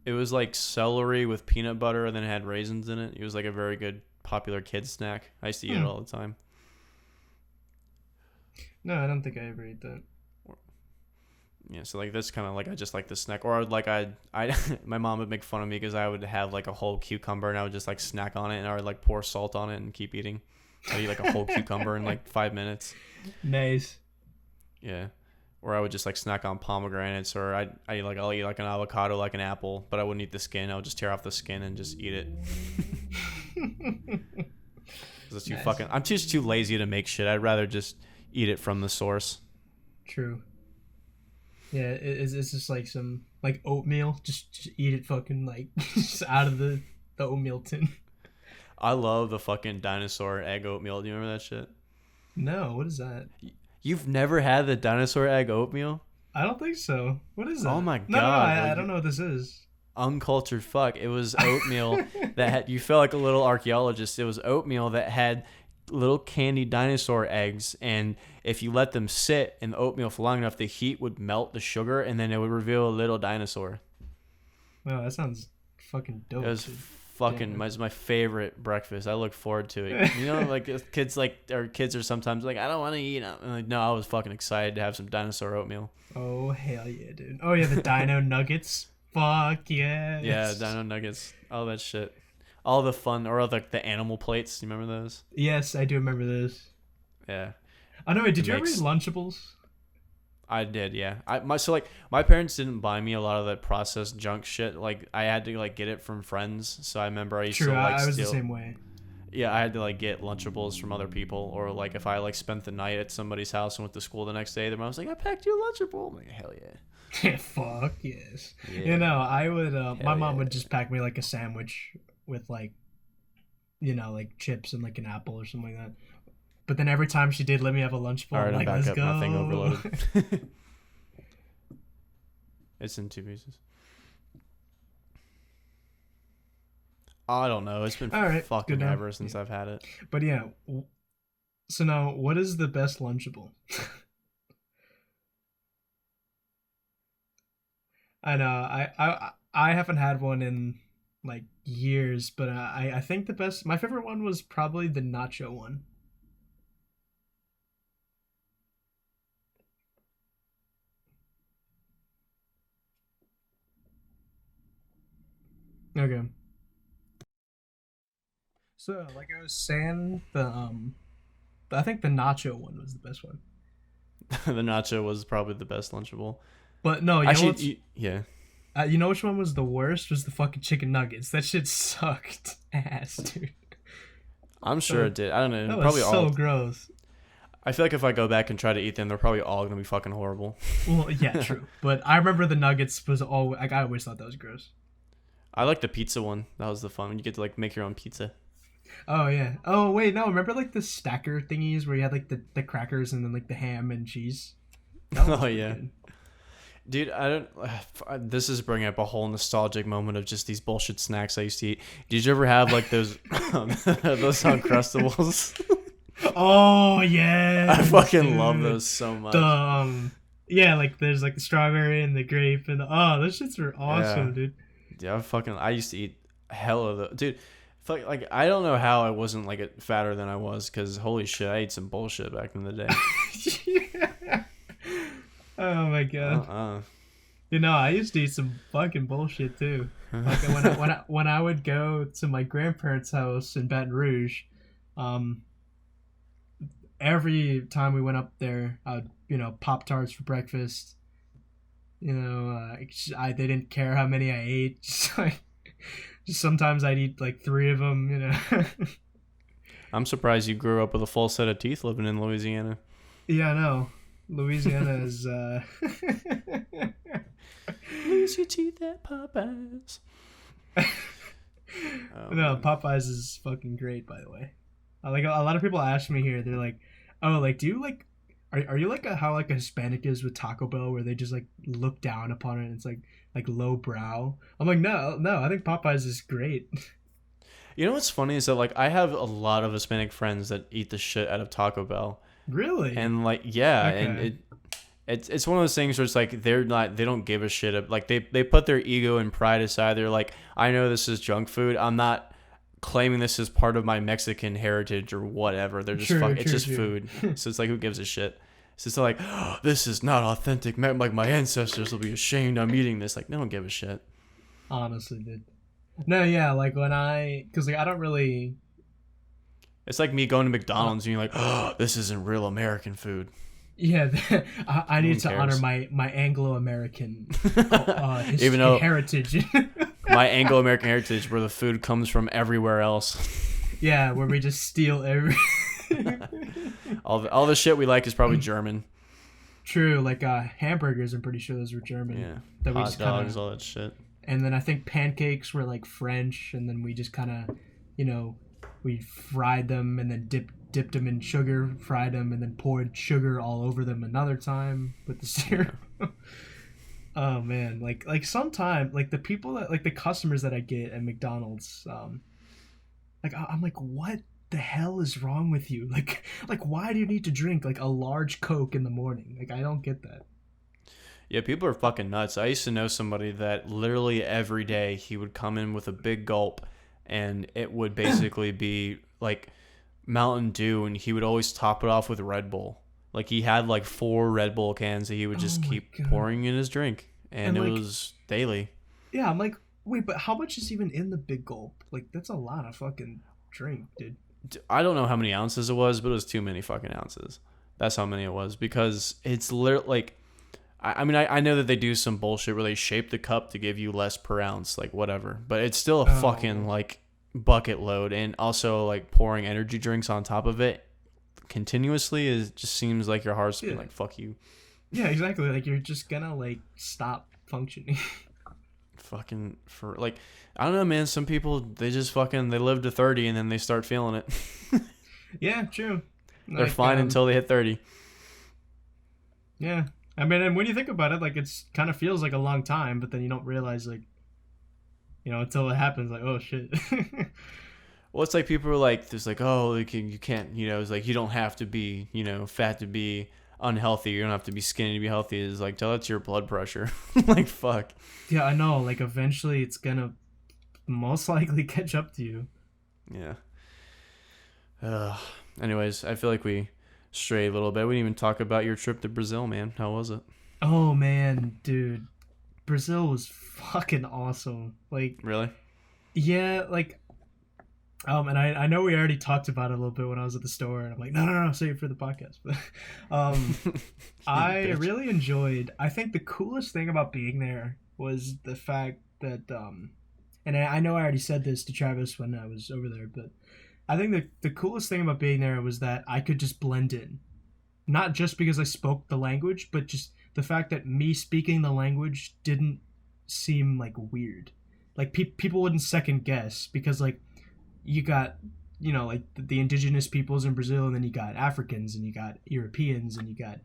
It was like celery with peanut butter, and then it had raisins in it. It was like a very good popular kid snack. I used to eat it Hmm. all the time. No, I don't think I ever ate that. Yeah, so like that's kind of like I just like the snack, or like I my mom would make fun of me because I would have like a whole cucumber and I would just like snack on it and I would like pour salt on it and keep eating. I'd eat like a whole cucumber in like 5 minutes. Nice. Yeah, or I would just like snack on pomegranates, or I'll eat like an avocado, like an apple, but I wouldn't eat the skin. I would just tear off the skin and just eat it. 'Cause it's too Nice. fucking. I'm just too lazy to make shit. I'd rather just eat it from the source. True. Yeah, it's just like some like oatmeal. Just eat it fucking like just out of the oatmeal tin. I love the fucking dinosaur egg oatmeal. Do you remember that shit? No, what is that? You've never had the dinosaur egg oatmeal? I don't think so. What is Oh that? my No, god, bro! I don't You know what this is. uncultured fuck. It was oatmeal that had. You felt like a little archaeologist. It was oatmeal that had little candy dinosaur eggs, and if you let them sit in the oatmeal for long enough, the heat would melt the sugar, and then it would reveal a little dinosaur. Wow, that sounds fucking It dope, was dude. fucking Damn. my favorite breakfast. I look forward to it. Like if kids are sometimes like I don't want to eat. I'm like no, I was fucking excited to have some dinosaur oatmeal. Oh hell yeah, dude. Oh yeah, the Dino Nuggets. Fuck Yeah, yes. dino nuggets, all that shit, all the fun or the animal plates. You remember those? Yes, I do remember this. Yeah, Oh no, wait, to did you make ever eat Lunchables? I did, yeah. My parents didn't buy me a lot of that processed junk shit. Like I had to like get it from friends. So I remember I used True, to like I was the steal. same way. Yeah, I had to like get Lunchables from other people, or like if I like spent the night at somebody's house and went to school the next day, their mom was like, "I packed you a Lunchable." I'm like, "Hell Fuck yes. yeah, You yeah, know, I would. My hell mom yeah." would just pack me like a sandwich with like like chips and like an apple or something like that. But then every time she did let me have a lunch bowl, All I'm right, I'm like, back let's up. My thing go. overloaded. It's in two pieces. I don't know. It's been All right, good fucking now. ever Yeah. since I've had it. But yeah, so now what is the best Lunchable? I know I haven't had one in like years, but I think my favorite one was probably the nacho one. Okay. So, like I was saying, I think the nacho one was the best one. The nacho was probably the best Lunchable. But no, Yeah. you know which one was the worst? Was the fucking chicken nuggets. That shit sucked ass, dude. I'm sure it did. I don't know. That was Probably so all. gross. I feel like if I go back and try to eat them, they're probably all gonna be fucking horrible. Well, yeah, true. But I remember the nuggets was all like I always thought that was gross. I like the pizza one. That was the fun when you get to like make your own pizza. Oh yeah. Oh wait, no. Remember like the stacker thingies where you had like the crackers and then like the ham and cheese. That was Oh yeah. good. Dude, I don't. This is bringing up a whole nostalgic moment of just these bullshit snacks I used to eat. Did you ever have like those those Uncrustables? Oh yeah. I fucking love those so much. The yeah, like there's like the strawberry and the grape and those shits were awesome, Yeah. dude. Yeah, I used to eat hell of those. Dude, like I don't know how I wasn't like fatter than I was because holy shit, I ate some bullshit back in the day. Yeah. Oh my god. You know, I used to eat some fucking bullshit too. Like when I would go to my grandparents' house in Baton Rouge, every time we went up there, I'd Pop-Tarts for breakfast. They didn't care how many I ate. Just sometimes I'd eat like 3 of them. I'm surprised you grew up with a full set of teeth living in Louisiana. Yeah, I know. Louisiana is. Lose your teeth at Popeyes. No, Popeyes is fucking great, by the way. Like a lot of people ask me here, they're like, "Oh, like, do you like? Are you like how like a Hispanic is with Taco Bell, where they just like look down upon it? And it's like low brow." I'm like, no. I think Popeyes is great. You know what's funny is that like I have a lot of Hispanic friends that eat the shit out of Taco Bell. Really? And like yeah, Okay. and it's one of those things where it's like they don't give a shit. Like they put their ego and pride aside. They're like, I know this is junk food. I'm not claiming this is part of my Mexican heritage or whatever. They're just it's just food. So it's like, who gives a shit? So it's like, oh, this is not authentic. Like my ancestors will be ashamed I'm eating this. Like they don't give a shit. Honestly, dude. No, yeah, like because like I don't really. It's like me going to McDonald's and you're like, oh, this isn't real American food. Yeah, I need to honor cares? my Anglo-American Even though heritage. my Anglo-American heritage, where the food comes from everywhere else. Yeah, where we just steal every. all the shit we like is probably German. True, like hamburgers. I'm pretty sure those were German. Yeah, that we hot just dogs, kinda, all that shit. And then I think pancakes were like French, and then we just kind of, we fried them and then dipped them in sugar, fried them, and then poured sugar all over them another time with the syrup. Oh man, like sometimes like the people that like the customers that I get at McDonald's, like I'm like, what the hell is wrong with you? Like why do you need to drink like a large Coke in the morning? Like I don't get that. Yeah, people are fucking nuts. I used to know somebody that literally every day he would come in with a big gulp, and it would basically be like Mountain Dew, and he would always top it off with Red Bull. Like he had like 4 Red Bull cans that he would just keep pouring in his drink, and it was daily. Yeah, I'm like, wait, but how much is even in the big gulp? Like that's a lot of fucking drink, dude. I don't know how many ounces it was, but it was too many fucking ounces. That's how many it was, because it's literally like, I mean, I know that they do some bullshit where they shape the cup to give you less per ounce, like whatever, but it's still a fucking like bucket load. And also like pouring energy drinks on top of it continuously just seems like your heart's being like, fuck you. Yeah, exactly. Like you're just gonna like stop functioning. Fucking for like, I don't know, man. Some people, they just fucking, they live to 30 and then they start feeling it. Yeah, true. They're fine until they hit 30. Yeah. I mean, and when you think about it, like it's kind of feels like a long time, but then you don't realize like, until it happens, like, oh shit. Well, it's like people are like, there's like, oh, you can't, it's like, you don't have to be, fat to be unhealthy. You don't have to be skinny to be healthy. It's like, tell that to your blood pressure. Like, fuck. Yeah, I know. Like, eventually it's gonna most likely catch up to you. Yeah. Anyways, I feel like we strayed a little bit. We didn't even talk about your trip to Brazil, man. How was it? Oh, man, dude. Brazil was fucking awesome. Like, really? Yeah, like, And I know we already talked about it a little bit when I was at the store, and I'm like, no, save it for the podcast. But I Bitch. really enjoyed. I think the coolest thing about being there was the fact that, and I know I already said this to Travis when I was over there, but I think the coolest thing about being there was that I could just blend in, not just because I spoke the language, but just the fact that me speaking the language didn't seem like weird. Like people wouldn't second guess because like you got like the indigenous peoples in Brazil, and then you got Africans, and you got Europeans, and you got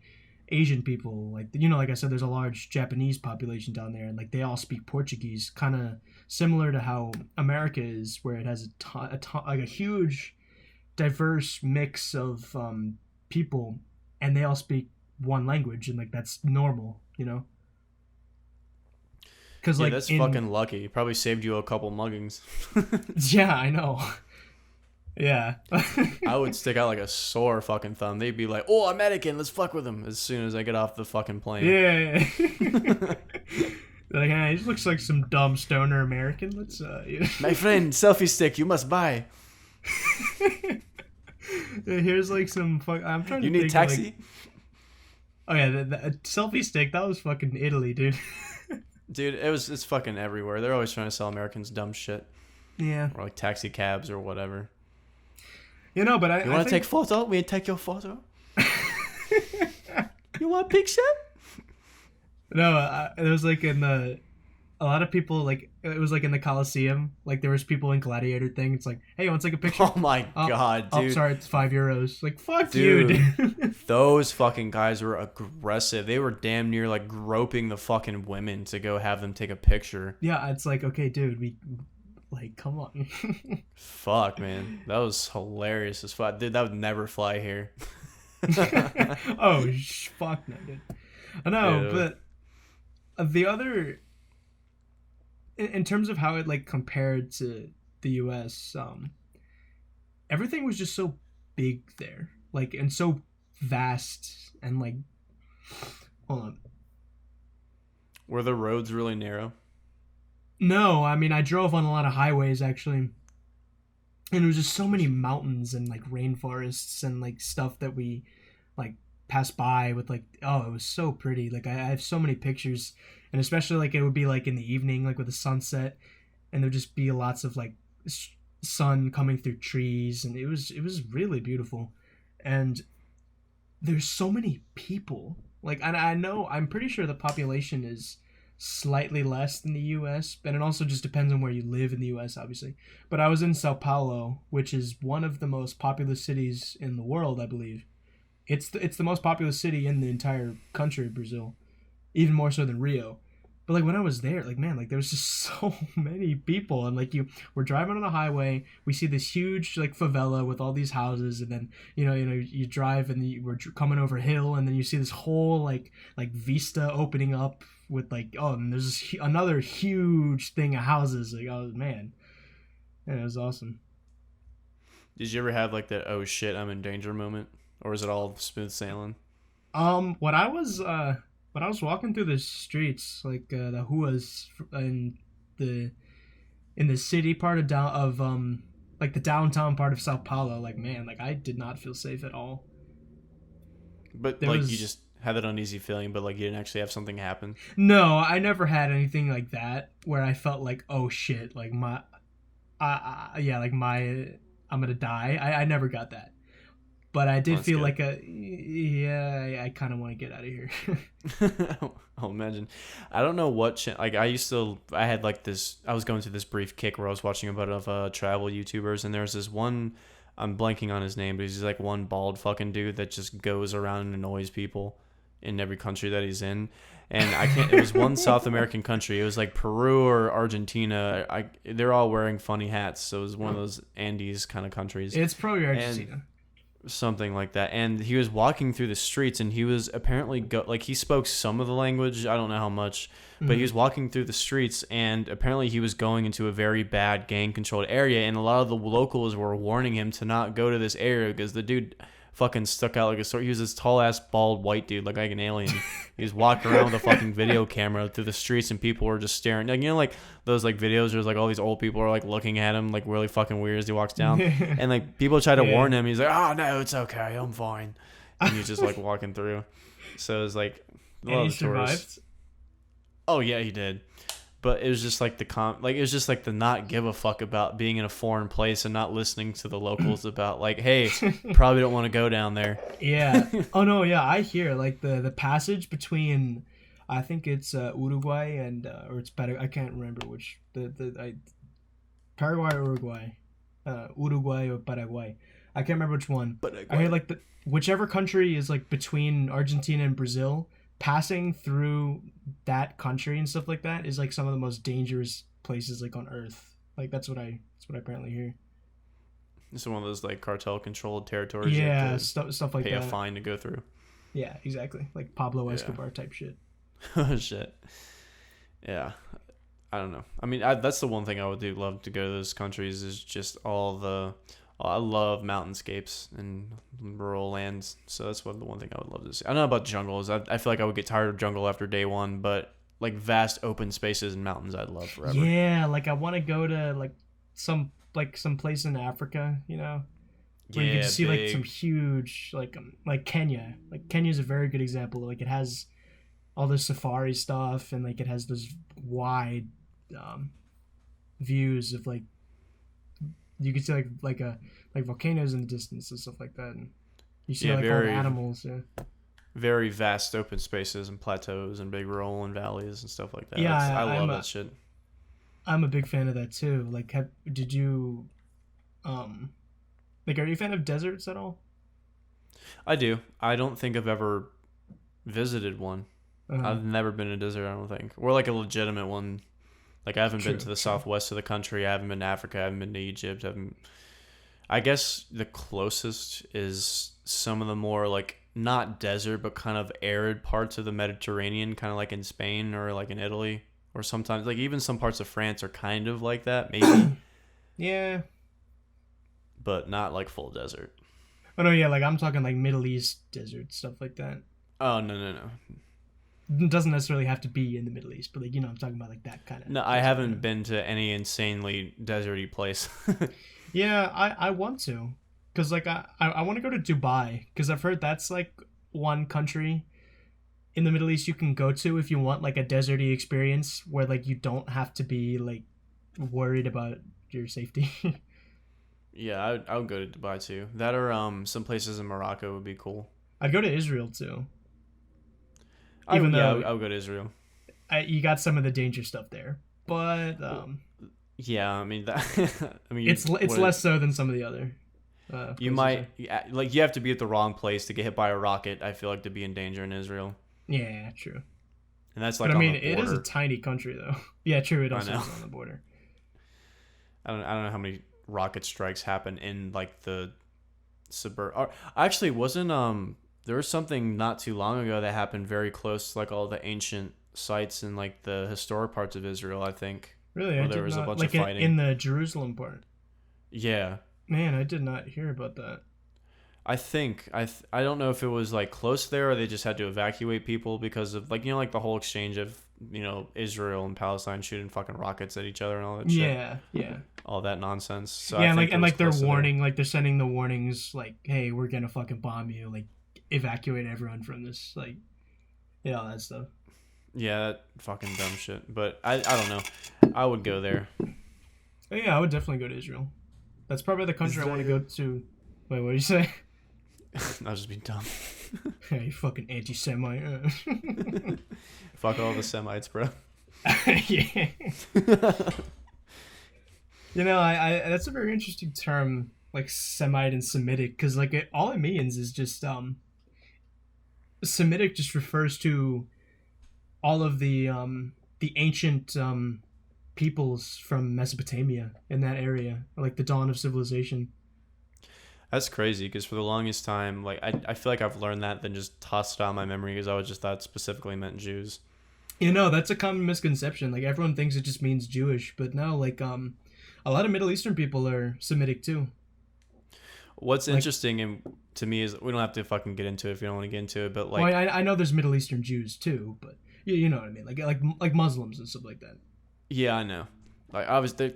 Asian people. Like like I said, there's a large Japanese population down there, and like they all speak Portuguese, kind of similar to how America is, where it has like a huge, diverse mix of people, and they all speak one language, and like that's normal, Because Yeah, like that's in fucking lucky. Probably saved you a couple muggings. yeah, I know. Yeah. I would stick out like a sore fucking thumb. They'd be like, "Oh, American, let's fuck with him." As soon as I get off the fucking plane. Yeah. Like, hey, he looks like some dumb stoner American. Let's My friend, selfie stick, you must buy. Here's like some fuck. I'm trying to You need think. taxi? Like, oh yeah, the selfie stick. That was fucking Italy, dude. Dude, it's fucking everywhere. They're always trying to sell Americans dumb shit. Yeah. Or like taxi cabs or whatever. But You want to take photo? We take your photo. You want picture? No, it was like a lot of people, like it was like in the Coliseum, like there was people in gladiator thing. It's like, hey, you want to take a picture? Oh my god, dude. Oh, sorry, it's €5. Like, fuck Dude, you, dude. those fucking guys were aggressive. They were damn near like groping the fucking women to go have them take a picture. Yeah, it's like, okay, dude, we like, come on. Fuck, man. That was hilarious as fuck. Dude, that would never fly here. Oh, fuck no, dude. I know, Ew. but the other, in terms of how it like compared to the U.S., everything was just so big there, like, and so vast, and like, hold on. Were the roads really narrow? No, I mean I drove on a lot of highways actually, and there was just so many mountains and like rainforests and like stuff that we like passed by with like, oh, it was so pretty. Like I have so many pictures, and especially like it would be like in the evening, like with the sunset, and there'd just be lots of like sun coming through trees, and it was really beautiful. And there's so many people. Like, and I know, I'm pretty sure the population is slightly less than the U.S., and it also just depends on where you live in the U.S., obviously. But I was in Sao Paulo, which is one of the most populous cities in the world, I believe. It's the most populous city in the entire country of Brazil, even more so than Rio. But like when I was there, like man, like there was just so many people, and like we're driving on a highway, we see this huge like favela with all these houses, and then you drive, and we're coming over a hill, and then you see this whole like vista opening up with like, oh, and there's another huge thing of houses. Like, oh man, yeah, it was awesome. Did you ever have like that oh shit I'm in danger moment, or is it all smooth sailing? When I was walking through the streets, like the Ruas the in the city part of like the downtown part of Sao Paulo, like man, like I did not feel safe at all. But There like you was just had that uneasy feeling, but like you didn't actually have something happen. no, I never had anything like that where I felt like, oh shit, like yeah, like I'm gonna die. I never got that. But I Well, did that's feel good. like I kind of want to get out of here. I'll imagine. I don't know what like I had like this. I was going through this brief kick where I was watching a bunch of travel YouTubers, and there's this one. I'm blanking on his name, but he's like one bald fucking dude that just goes around and annoys people in every country that he's in. And I can't. It was one South American country. It was like Peru or Argentina. They're all wearing funny hats, so it was one of those Andes kind of countries. It's probably And Argentina. something like that. And he was walking through the streets, and he was apparently like he spoke some of the language. I don't know how much, but he was walking through the streets, and apparently he was going into a very bad gang controlled area, and a lot of the locals were warning him to not go to this area because the dude fucking stuck out like a sword. He was this tall ass bald white dude, like an alien. He was walking around with a fucking video camera through the streets, and people were just staring. Like, you know, like those like videos where like all these old people are like looking at him like really fucking weird as he walks down, and like people try to warn him. He's like, "Oh no, it's okay, I'm fine," and he's just like walking through. So it was like a lot of the tourists. Oh yeah, he did. But it was just like it was just like the not give a fuck about being in a foreign place and not listening to the locals about like, hey, probably don't want to go down there. Yeah. Oh no, yeah, I hear like the passage between, I think it's Uruguay and or it's Paraguay. I can't remember which Paraguay or Uruguay, Uruguay or Paraguay. I can't remember which one. Paraguay. I hear like whichever country is like between Argentina and Brazil. Passing through that country and stuff like that is like some of the most dangerous places like on earth. Like that's what I apparently hear. It's one of those like cartel controlled territories. Yeah, stuff like that. Pay a fine to go through. Yeah, exactly. Like Pablo Escobar type shit. Oh shit. Yeah, I don't know. I mean, that's the one thing I would love to go to those countries is just all the. I love mountainscapes and rural lands, so that's the one thing I would love to see. I don't know about jungles. I feel like I would get tired of jungle after day one, but like vast open spaces and mountains, I'd love forever. Yeah, like I want to go to like some place in Africa, you know, where you can see like some huge like Kenya. Like Kenya's a very good example. Like it has all the safari stuff and like it has those wide views of like. You can see like volcanoes in the distance and stuff like that, and you see like all the animals. Yeah, very vast open spaces and plateaus and big rolling valleys and stuff like that. Yeah, I love that shit. I'm a big fan of that too. Like, did you, like, are you a fan of deserts at all? I do. I don't think I've ever visited one. I've never been in a desert. I don't think, or like a legitimate one. Like, I haven't been to the southwest of the country. I haven't been to Africa. I haven't been to Egypt. I guess the closest is some of the more, like, not desert, but kind of arid parts of the Mediterranean, kind of like in Spain or, like, in Italy. Or sometimes, like, even some parts of France are kind of like that, maybe. Yeah. But not, like, full desert. Oh, no, yeah, like, I'm talking, like, Middle East desert, stuff like that. Oh, no. It doesn't necessarily have to be in the Middle East, but like, you know, I'm talking about like that kind of. No, I haven't been to any insanely deserty place. Yeah, I want to, cause like I want to go to Dubai, cause I've heard that's like one country in the Middle East you can go to if you want like a deserty experience where like you don't have to be like worried about your safety. Yeah, I would go to Dubai too. That or some places in Morocco would be cool. I'd go to Israel too. I would go to Israel. You got some of the danger stuff there, but yeah, I mean that. I mean, it's less so than some of the other. You might like you have to be at the wrong place to get hit by a rocket. I feel like to be in danger in Israel. Yeah, true. And that's like. But I mean, it is a tiny country though. Yeah, true. It also is on the border. I don't know how many rocket strikes happen in like the suburb. Actually, wasn't there was something not too long ago that happened very close to like all the ancient sites and like the historic parts of Israel, I think. Really? Where there was a bunch of fighting. In the Jerusalem part? Yeah. Man, I did not hear about that. I think I don't know if it was like close there or they just had to evacuate people because of like, you know, like the whole exchange of, you know, Israel and Palestine shooting fucking rockets at each other and all that shit. Yeah. All that nonsense. So yeah, and like they're warning, like they're sending the warnings like, hey, we're gonna fucking bomb you, like evacuate everyone from this, like, yeah, all that stuff. Yeah, that fucking dumb shit. But I don't know. I would go there. Oh, yeah, I would definitely go to Israel. That's probably the country I want to go to. Wait, what did you say? I was just being dumb. Hey, you fucking anti-Semite. Fuck all the Semites, bro. Yeah. You know, I that's a very interesting term, like Semite and Semitic, because like all it means is just Semitic just refers to all of the ancient peoples from Mesopotamia in that area, like the dawn of civilization. That's crazy because for the longest time, like I feel like I've learned that then just tossed it out of my memory because I was just thought it specifically meant Jews. You know, that's a common misconception. Like everyone thinks it just means Jewish, but no, like a lot of Middle Eastern people are Semitic too. What's Like, interesting and to me is we don't have to fucking get into it if you don't want to get into it, but well, like, I know there's Middle Eastern Jews too, but you know what I mean, like Muslims and stuff like that. yeah, I know. Like obviously,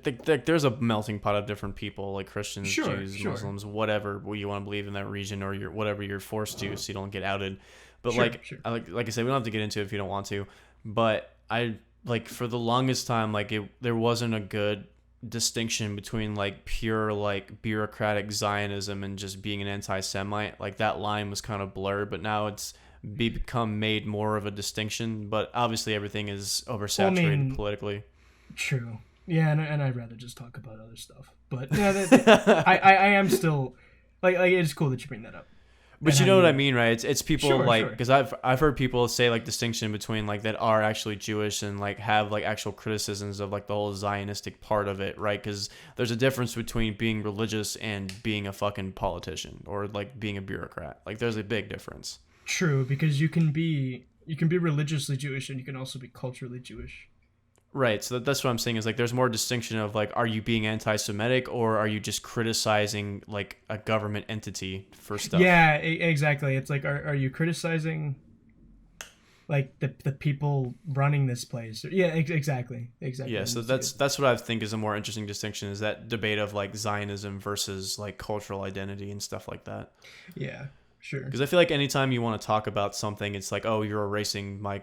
there's a melting pot of different people, like Christians, Sure, Jews, sure, Muslims, whatever you want to believe in that region, or whatever you're forced to, so you don't get outed. But sure, like, sure. like I said, we don't have to get into it if you don't want to. But I like for the longest time, like there wasn't a good distinction between like pure like bureaucratic Zionism and just being an anti-Semite. Like that line was kind of blurred, but now it's become made more of a distinction. But obviously, everything is Well, I oversaturated mean, politically. true. Yeah, and I'd rather just talk about other stuff. But yeah, I am still like it's cool that you bring that up. And But you how know what I you mean, right? It's people sure, like sure. because I've heard people say like distinction between like that are actually Jewish and like have like actual criticisms of like the whole Zionistic part of it, right? Because there's a difference between being religious and being a fucking politician or like being a bureaucrat. Like there's a big difference. True, because you can be religiously Jewish and you can also be culturally Jewish. Right. So that's what I'm saying is like there's more distinction of like are you being anti-Semitic or are you just criticizing like a government entity for stuff? Yeah, exactly. It's like are you criticizing like the people running this place? Yeah, exactly. Yeah, And so it's good. that's what I think is a more interesting distinction is that debate of like Zionism versus like cultural identity and stuff like that. Yeah, sure. Because I feel like anytime you want to talk about something, it's like, oh, you're erasing my,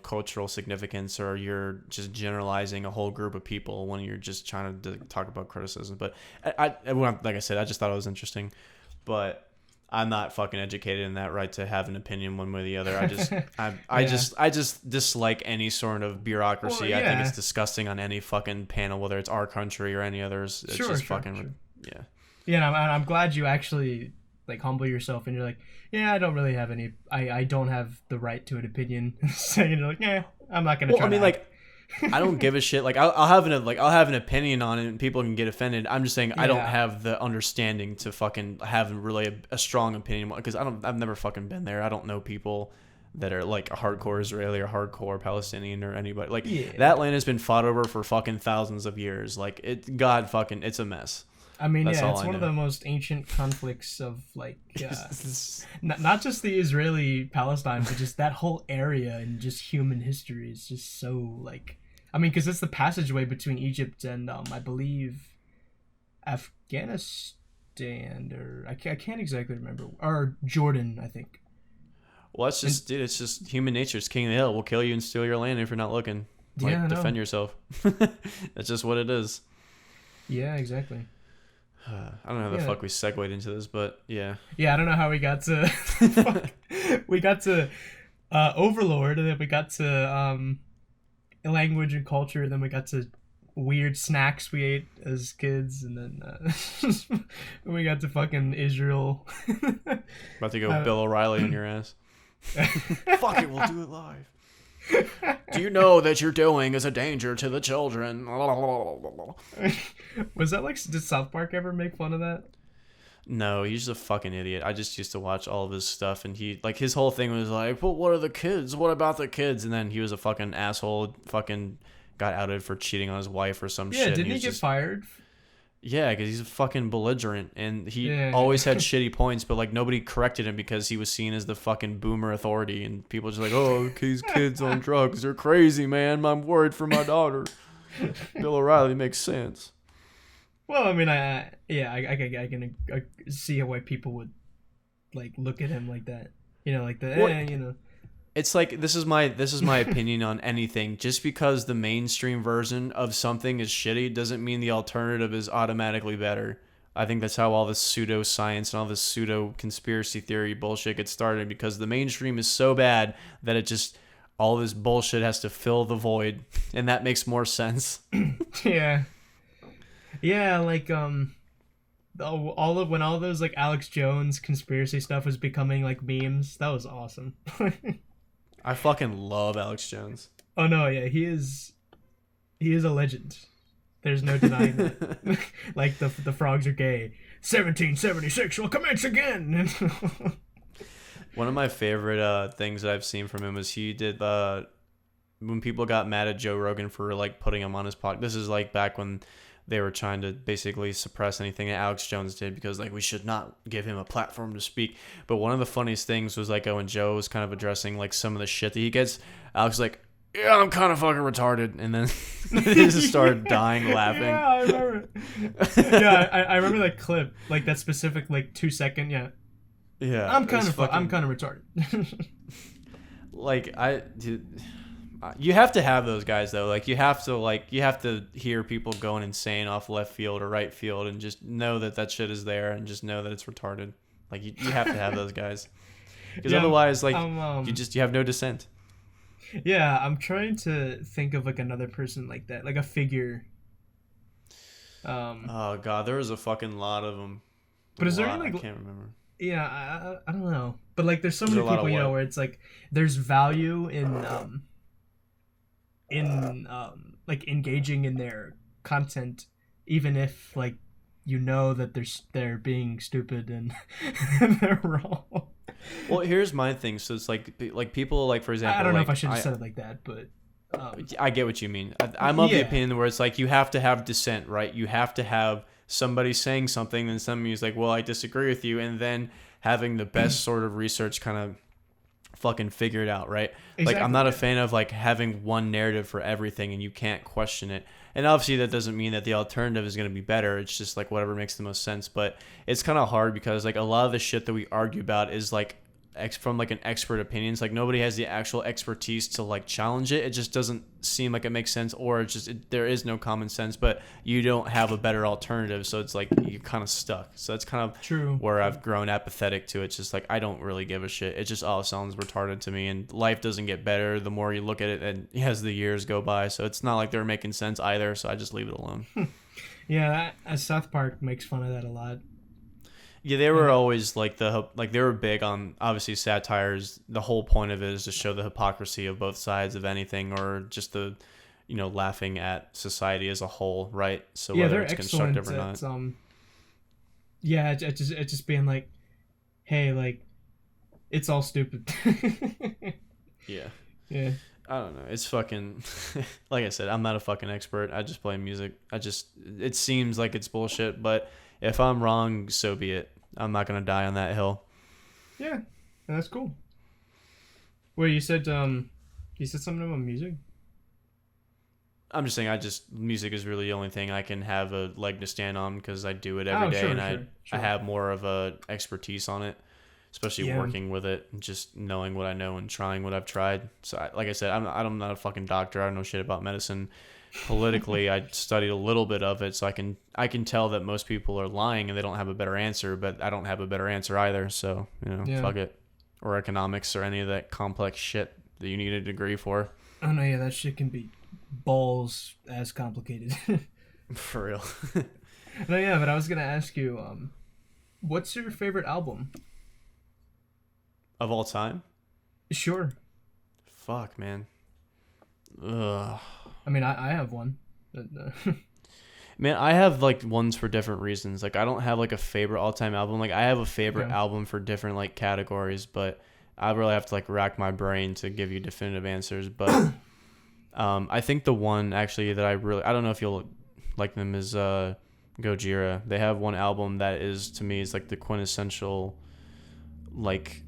cultural significance, or you're just generalizing a whole group of people when you're just trying to talk about criticism. But like I said, I just thought it was interesting. But I'm not fucking educated in that right to have an opinion one way or the other. Yeah. I just dislike any sort of bureaucracy. Well, I think yeah. it's disgusting on any fucking panel, whether it's our country or any others. It's Sure, just sure, fucking sure. yeah. Yeah, and I'm glad you actually like humble yourself and you're like, yeah, I don't really have any. I don't have the right to an opinion. So you're like, yeah, I'm not gonna Well, I try to mean, act. like I don't give a shit. Like I'll have an opinion on it, and people can get offended. I'm just saying I don't Yeah, have the understanding to fucking have really a strong opinion because I've never fucking been there. I don't know people that are like a hardcore Israeli or hardcore Palestinian or anybody. Like yeah. that land has been fought over for fucking thousands of years. Like it's a mess. I mean, That's yeah, all it's I one of know. the most ancient conflicts of like, not just the Israeli Palestine, but just that whole area and just human history is just so like, I mean, because it's the passageway between Egypt and I believe Afghanistan or I can't exactly remember or Jordan, I think. Well, that's And just dude. It's just human nature. It's king of the hill. We'll kill you and steal your land if you're not looking. yeah, Like I know. defend yourself. That's just what it is. Yeah, exactly. I don't know how the Yeah, fuck we segued into this, but yeah. yeah. I don't know how we got to. Fuck. We got to Overlord, and then we got to language and culture, and then we got to weird snacks we ate as kids, and then we got to fucking Israel. About to go uh, Bill O'Reilly on your ass. Fuck it, we'll do it live. Do you know that you're doing is a danger to the children? Was that like? Did South Park ever make fun of that? No, he's a fucking idiot. I just used to watch all of his stuff, and he like his whole thing was like, "But what are the kids? What about the kids?" And then he was a fucking asshole. Fucking got outed for cheating on his wife or some Yeah, shit. And didn't he he was get just fired? yeah, because he's a fucking belligerent, and he Yeah. always had shitty points, but like nobody corrected him because he was seen as the fucking boomer authority, and people just like, oh, these kids on drugs, they're crazy, man. I'm worried for my daughter. Bill O'Reilly makes sense. Well, I mean, I can see why people would like look at him like that. You know, like the Well, it's like this is my opinion on anything. Just because the mainstream version of something is shitty doesn't mean the alternative is automatically better. I think that's how all this pseudoscience and all this pseudo conspiracy theory bullshit gets started because the mainstream is so bad that it just all this bullshit has to fill the void, and that makes more sense. yeah, yeah, like all of when all those like Alex Jones conspiracy stuff was becoming like memes. That was awesome. I fucking love Alex Jones. Oh no, yeah, he is a legend. There's no denying that. Like the frogs are gay. 1776 will commence again. One of my favorite things that I've seen from him was he did when people got mad at Joe Rogan for like putting him on his podcast. This is like back when they were trying to basically suppress anything that Alex Jones did because like we should not give him a platform to speak. But one of the funniest things was like when Joe was kind of addressing like some of the shit that he gets, Alex was like, yeah, I'm kind of fucking retarded, and then he just started dying laughing. Yeah, I remember. Yeah, I remember that clip, like that specific like 2 second. Yeah, Yeah, I'm kind of retarded. Like you have to have those guys though. Like you have to hear people going insane off left field or right field, and just know that shit is there, and just know that it's retarded. Like you have to have those guys, because otherwise, like you have no dissent. Yeah, I'm trying to think of like another person like that, like a figure. Oh god, there was a fucking lot of them. But is there any like? I can't remember. Yeah, I don't know. But like, there's so many people, you know, where it's like there's value in like engaging in their content, even if like you know that they're being stupid and they're wrong. Well, here's my thing. So it's like people like, for example, I don't know like, if I should have said it like that, but I get what you mean. I'm of the opinion where it's like you have to have dissent, right? You have to have somebody saying something, and somebody's like, well, I disagree with you, and then having the best sort of research kind of fucking figure it out, right? Exactly. Like I'm not a fan of like having one narrative for everything and you can't question it. And obviously that doesn't mean that the alternative is going to be better. It's just like whatever makes the most sense. But it's kind of hard because like a lot of the shit that we argue about is like from like an expert opinions. Like nobody has the actual expertise to like challenge it. It just doesn't seem like it makes sense, or it's just there is no common sense, but you don't have a better alternative, so it's like you're kind of stuck. So that's kind of true where I've grown apathetic to it. It's just like I don't really give a shit. It just all sounds retarded to me, and life doesn't get better the more you look at it and as the years go by. So it's not like they're making sense either, so I just leave it alone. Yeah, South Park makes fun of that a lot. Yeah, they were always like they were big on obviously satires. The whole point of it is to show the hypocrisy of both sides of anything, or just the, laughing at society as a whole, right? So whether it's constructive or not. It's just being like, hey, like, it's all stupid. Yeah. Yeah. I don't know. It's fucking like I said, I'm not a fucking expert. I just play music. It seems like it's bullshit, but if I'm wrong, so be it. I'm not gonna die on that hill. Yeah, that's cool. Wait, you said something about music? I'm just saying, music is really the only thing I can have a leg to stand on because I do it every day, and I have more of a expertise on it, especially working with it and just knowing what I know and trying what I've tried. So, like I said, I'm not a fucking doctor. I don't know shit about medicine. Politically, I studied a little bit of it, so I can tell that most people are lying and they don't have a better answer, but I don't have a better answer either. So fuck it, or economics or any of that complex shit that you need a degree for. Oh no, yeah, that shit can be balls as complicated. For real. No, yeah, but I was gonna ask you, what's your favorite album of all time? Sure. Fuck, man. Ugh. I mean, I have one. Man, I have like ones for different reasons. Like I don't have like a favorite all-time album. Like I have a favorite album for different like categories, but I really have to like rack my brain to give you definitive answers. But I think the one actually that I don't know if you'll like them is Gojira. They have one album that is, to me, is like the quintessential, like,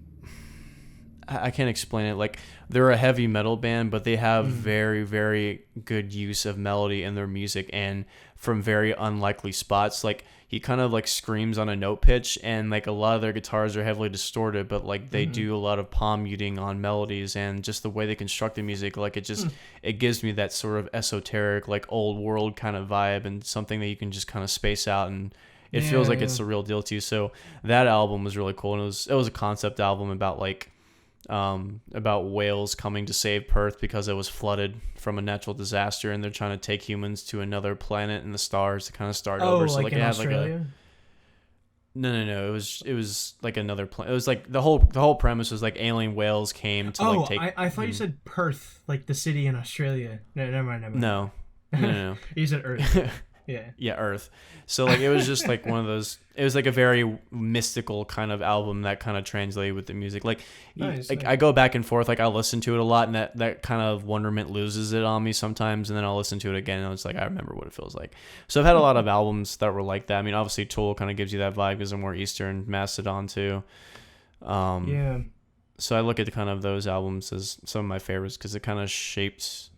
I can't explain it. Like, they're a heavy metal band, but they have very, very good use of melody in their music, and from very unlikely spots. Like, he kind of like screams on a note pitch, and like a lot of their guitars are heavily distorted, but like they do a lot of palm muting on melodies, and just the way they construct the music, like it gives me that sort of esoteric, like old world kind of vibe, and something that you can just kind of space out, and it feels like it's the real deal to you. So that album was really cool, and it was a concept album about like about whales coming to save Perth because it was flooded from a natural disaster, and they're trying to take humans to another planet in the stars to kind of start over. So like it had Australia? like no. It was like another planet. It was like the whole premise was like alien whales came to like take. I thought you said Perth, like the city in Australia. No, never mind. No. You said Earth. Yeah. Yeah, Earth. So like it was just like one of those. It was like a very mystical kind of album that kind of translated with the music. Nice. Like Nice. I go back and forth. Like I'll listen to it a lot, and that kind of wonderment loses it on me sometimes. And then I'll listen to it again, and it's like I remember what it feels like. So I've had a lot of albums that were like that. I mean, obviously Tool kind of gives you that vibe because they're more Eastern. Mastodon too. Yeah. So I look at kind of those albums as some of my favorites because it kind of shaped,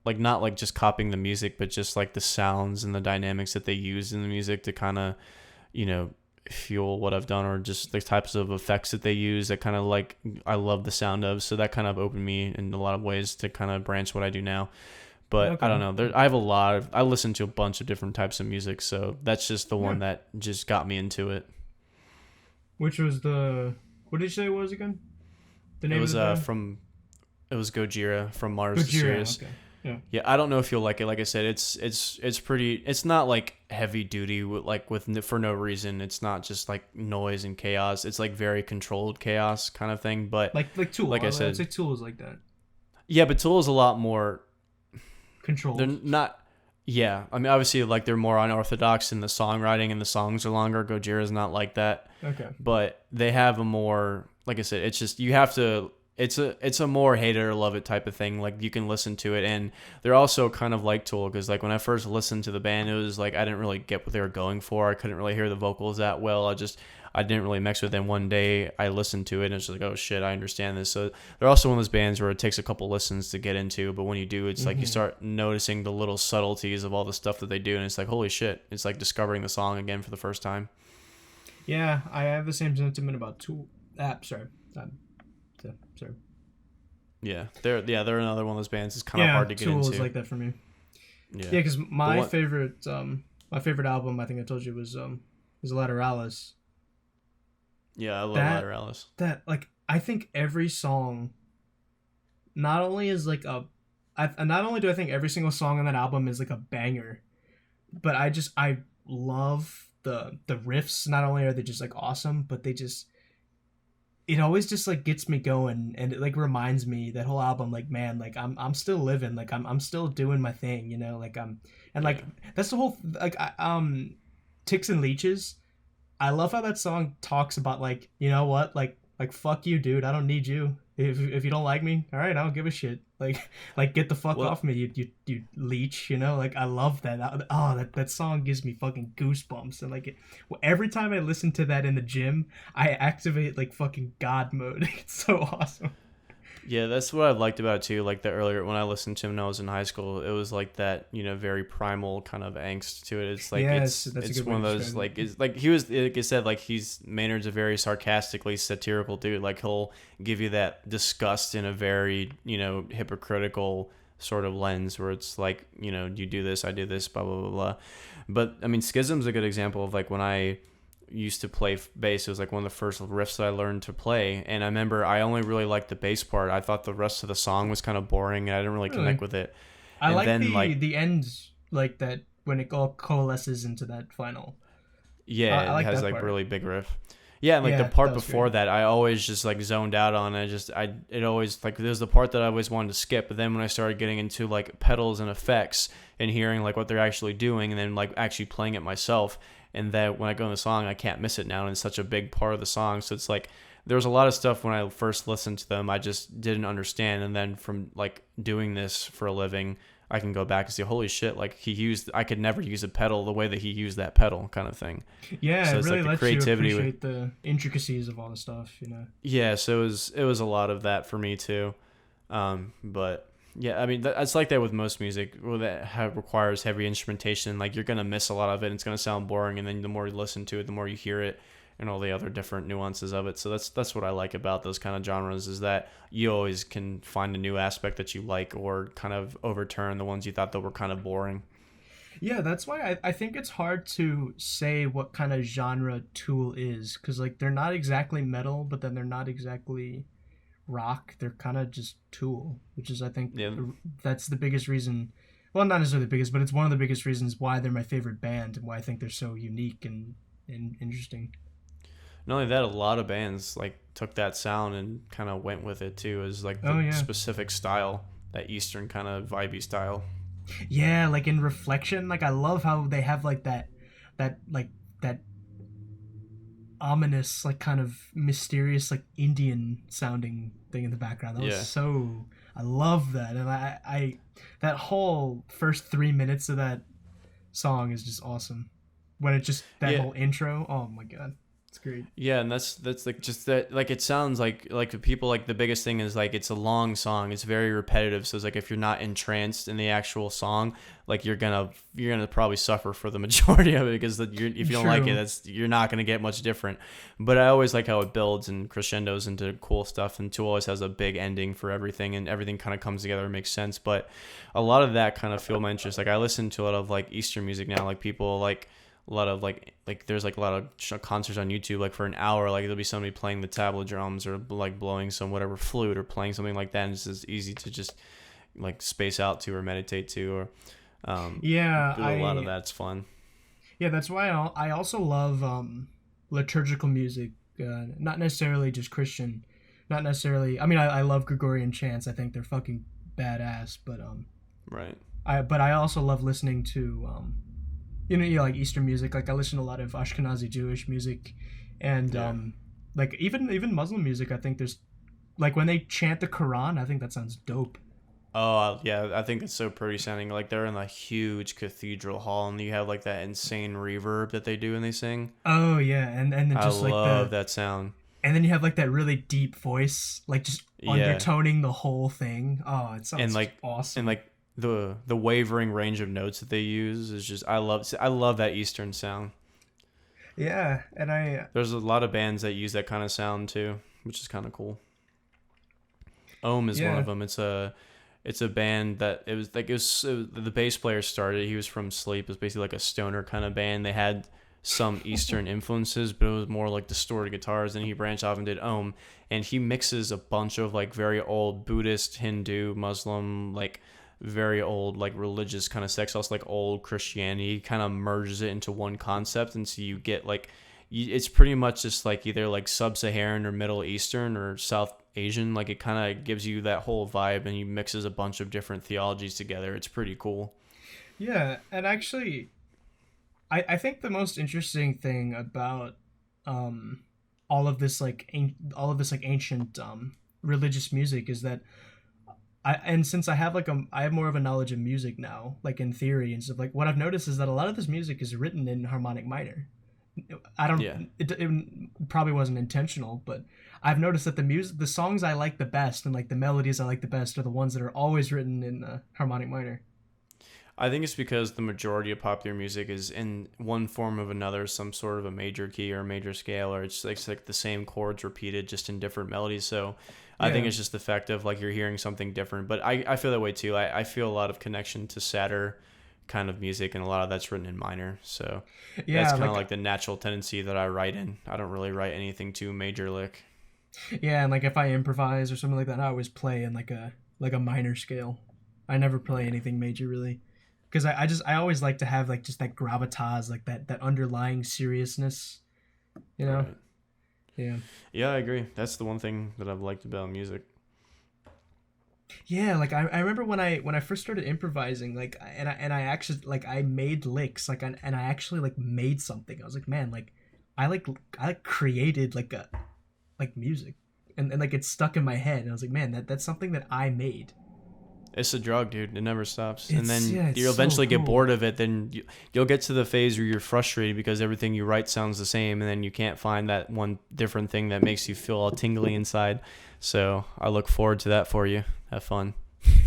like not like just copying the music, but just like the sounds and the dynamics that they use in the music to kind of, you know, fuel what I've done, or just the types of effects that they use that kind of like I love the sound of. So that kind of opened me in a lot of ways to kind of branch what I do now. But Okay. I don't know. I have a lot of, I listen to a bunch of different types of music, so that's just the Yeah. one that just got me into it. Which was the? What did you say it was again? The It name was of the band? it was Gojira from Mars the Gojira. Series. Okay. Yeah. Yeah, I don't know if you'll like it. Like I said, it's pretty. It's not like heavy duty for no reason. It's not just like noise and chaos. It's like very controlled chaos kind of thing. But Like Tool. like I I'd said, say Tool is like that. yeah, but Tool is a lot more. Controlled. They're not. Yeah, I mean, obviously, like they're more unorthodox in the songwriting, and the songs are longer. Gojira is not like that, Okay. but they have a more. Like I said, it's just you have to. It's a more hate it or love it type of thing. Like you can listen to it, and they're also kind of like Tool because like when I first listened to the band, it was like I didn't really get what they were going for. I couldn't really hear the vocals that well. I didn't really mix with them. One day I listened to it and it's just like, oh shit, I understand this. So they're also one of those bands where it takes a couple listens to get into, but when you do, it's like you start noticing the little subtleties of all the stuff that they do, and it's like holy shit, it's like discovering the song again for the first time. Yeah, I have the same sentiment about Tool. Sorry. Sorry. Yeah, they're another one of those bands. It's kind of hard to get Tool into. is like that for me. Yeah, Yeah, because my favorite album, I think I told you, was Lateralis. Yeah, I love That- Lateralis. That like I think every song, not only is like not only do I think every single song on that album is like a banger, but I love the riffs. Not only are they just like awesome, but it always just like gets me going, and it like reminds me that whole album like, man, like I'm still living, like I'm still doing my thing, you know, like like that's the whole like Ticks and Leeches. I love how that song talks about like, you know what, like fuck you, dude, I don't need you. If you don't like me, all right, I don't give a shit. Like get the fuck off me, you leech. You know, like I love that. That song gives me fucking goosebumps, and like every time I listen to that in the gym, I activate like fucking God mode. It's so awesome. Yeah, that's what I've liked about it too. Like the earlier when I listened to him when I was in high school, it was like that, you know, very primal kind of angst to it. It's like Yes, that's a it's good one of way to those describe like it's like he was like I said, like Maynard's a very sarcastically satirical dude. Like he'll give you that disgust in a very, you know, hypocritical sort of lens where it's like, you know, you do this, I do this, blah blah blah blah. But I mean, Schism's a good example of like when I used to play bass. It was like one of the first riffs that I learned to play, and I remember I only really liked the bass part. I thought the rest of the song was kind of boring and I didn't really connect with it. I And like then, the end, like that when it all coalesces into that final. yeah, I it like has that like part. really big riff. Yeah, and like Yeah, the part that was before great. that, I always just like zoned out on. It always like there's the part that I always wanted to skip, but then when I started getting into like pedals and effects and hearing like what they're actually doing, and then like actually playing it myself, and that when I go in the song, I can't miss it now, and it's such a big part of the song. So it's like there was a lot of stuff when I first listened to them I just didn't understand, and then from like doing this for a living, I can go back and say, holy shit, like I could never use a pedal the way that he used that pedal kind of thing. Yeah, So it it's really like the lets creativity you appreciate the intricacies of all the stuff, you know. Yeah, so it was a lot of that for me too. But yeah, I mean it's like that with most music that requires heavy instrumentation. Like you're gonna miss a lot of it, and it's gonna sound boring. And then the more you listen to it, the more you hear it, and all the other different nuances of it. So that's what I like about those kind of genres is that you always can find a new aspect that you like, or kind of overturn the ones you thought that were kind of boring. Yeah, that's why I think it's hard to say what kind of genre Tool is, because like they're not exactly metal, but then they're not exactly rock. They're kind of just Tool, which is I think Yeah. that's the biggest reason. Well, not necessarily the biggest, but it's one of the biggest reasons why they're my favorite band and why I think they're so unique and interesting. Not only that, a lot of bands like took that sound and kind of went with it too, as like Oh the yeah, specific style, that Eastern kind of vibey style. Yeah, like in Reflection, like I love how they have like that ominous, like kind of mysterious, like Indian sounding thing in the background. That was Yeah. so. I love that, and I that whole first 3 minutes of that song is just awesome. When it just that Yeah. whole intro, oh my god, it's great. Yeah, and that's like just that like it sounds like the people like the biggest thing is like it's a long song. It's very repetitive. So it's like if you're not entranced in the actual song, like you're gonna probably suffer for the majority of it because if you don't like it, True. that's you're not gonna get much different. But I always like how it builds and crescendos into cool stuff. And two always has a big ending for everything, and everything kind of comes together and makes sense. But a lot of that kind of fueled my interest. Like I listen to a lot of like Eastern music now. Like people like a lot of like there's like a lot of concerts on YouTube like for an hour like there'll be somebody playing the tabla drums or like blowing some whatever flute or playing something like that and it's just easy to just like space out to or meditate to or Yeah, do a lot of that's fun. yeah, that's why I also love liturgical music. Not necessarily just Christian. Not necessarily. I mean, I love Gregorian chants. I think they're fucking badass. Right. I also love listening to like Eastern music. Like I listen to a lot of Ashkenazi Jewish music, and Yeah. like even Muslim music. I think there's like when they chant the Quran. I think that sounds dope. Oh yeah, I think it's so pretty sounding. Like they're in a huge cathedral hall, and you have like that insane reverb that they do when they sing. Oh yeah, and then I just like love that sound. and then you have like that really deep voice, like just Yeah, undertoning the whole thing. Oh, it and sounds like and awesome. like the wavering range of notes that they use is just I love that Eastern sound. Yeah, and There's a lot of bands that use that kind of sound too, which is kind of cool. Ohm is one yeah. of them. It's a band that the bass player started. He was from Sleep. It was basically like a stoner kind of band. They had some Eastern influences, but it was more like distorted guitars. And he branched off and did Ohm, and he mixes a bunch of like very old Buddhist, Hindu, Muslim, like very old like religious kind of sects, also like old Christianity. He kind of merges it into one concept, and so you get like it's pretty much just like either like sub-Saharan or Middle Eastern or South Asian. Like it kind of gives you that whole vibe, and he mixes a bunch of different theologies together. It's pretty cool. Yeah, and actually, I think the most interesting thing about um all of this like ancient religious music is that and since I have more of a knowledge of music now, like in theory and stuff, like what I've noticed is that a lot of this music is written in harmonic minor. I Yeah. don't. It probably wasn't intentional, but I've noticed that the songs I like the best, and like the melodies I like the best, are the ones that are always written in harmonic minor. I think it's because the majority of popular music is in one form of another, some sort of a major key or a major scale, or it's like the same chords repeated just in different melodies. So I think Yeah, it's just the fact of like you're hearing something different. But I feel that way too. I feel a lot of connection to sadder kind of music, and a lot of that's written in minor. So that's yeah, kind of like like the natural tendency that I write in. I don't really write anything too major lick. yeah, and like if I improvise or something like that, I always play in like a minor scale. I never play Yeah. anything major really, because I always like to have like just that gravitas, like that underlying seriousness, you know. Right. Yeah. Yeah, I agree. That's the one thing that I've liked about music. Yeah, like I remember when I first started improvising, like and I actually like I made licks, like and I actually like made something. I was like, man, like I like I like created like a like music, and like it stuck in my head. And I was like, man, that's something that I made. It's a drug, dude. It never stops. And then It's you'll so eventually get cool. bored of it. Then you'll get to the phase where you're frustrated because everything you write sounds the same. And then you can't find that one different thing that makes you feel all tingly inside. So I look forward to that for you. Have fun.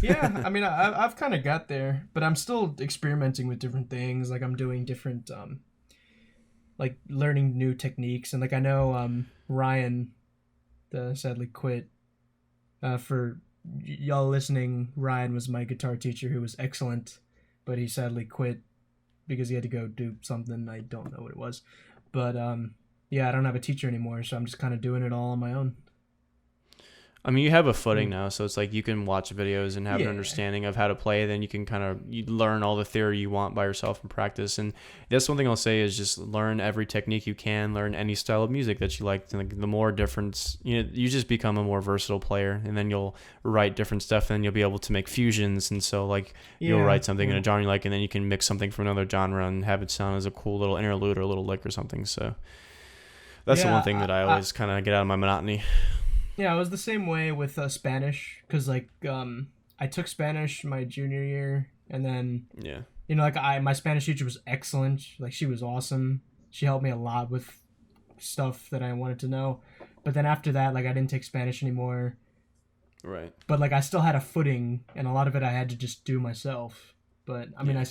Yeah, I mean, I've kind of got there, but I'm still experimenting with different things. Like I'm doing different like learning new techniques, and like I know Ryan sadly quit. For y'all listening, Ryan was my guitar teacher who was excellent, but he sadly quit because he had to go do something. I don't know what it was. But yeah, I don't have a teacher anymore, so I'm just kind of doing it all on my own. I mean, you have a footing now, so it's like you can watch videos and have an Yeah. understanding of how to play. Then you can you learn all the theory you want by yourself and practice. And that's one thing I'll say is just learn every technique you can, learn any style of music that you like. Like the more difference, you just become a more versatile player, and then you'll write different stuff, and you'll be able to make fusions. And so like you'll write something in a genre you like, and then you can mix something from another genre and have it sound as a cool little interlude or a little lick or something. So that's the one thing that I always kind of get out of my monotony. Yeah, I was the same way with Spanish, because like I took Spanish my junior year, and then like my Spanish teacher was excellent. Like she was awesome. She helped me a lot with stuff that I wanted to know. But then after that, like I didn't take Spanish anymore. Right. But like I still had a footing, and a lot of it I had to just do myself. But I mean, I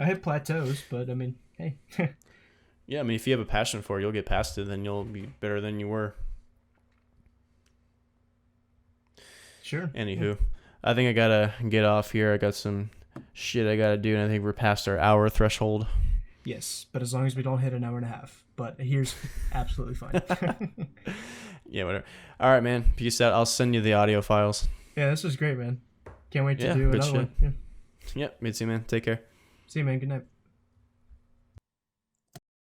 hit plateaus, but I mean, hey. Yeah, I mean, if you have a passion for it, you'll get past it, then you'll be better than you were. Sure. Anywho, I think I gotta get off here. I got some shit I gotta do, and I think we're past our hour threshold. Yes, but as long as we don't hit an hour and a half. But here's absolutely fine. Yeah, whatever. All right, man. Peace out. I'll send you the audio files. Yeah, this was great, man. Can't wait to do another one. Yeah. Yep, me too, man. Take care. See you, man. Good night.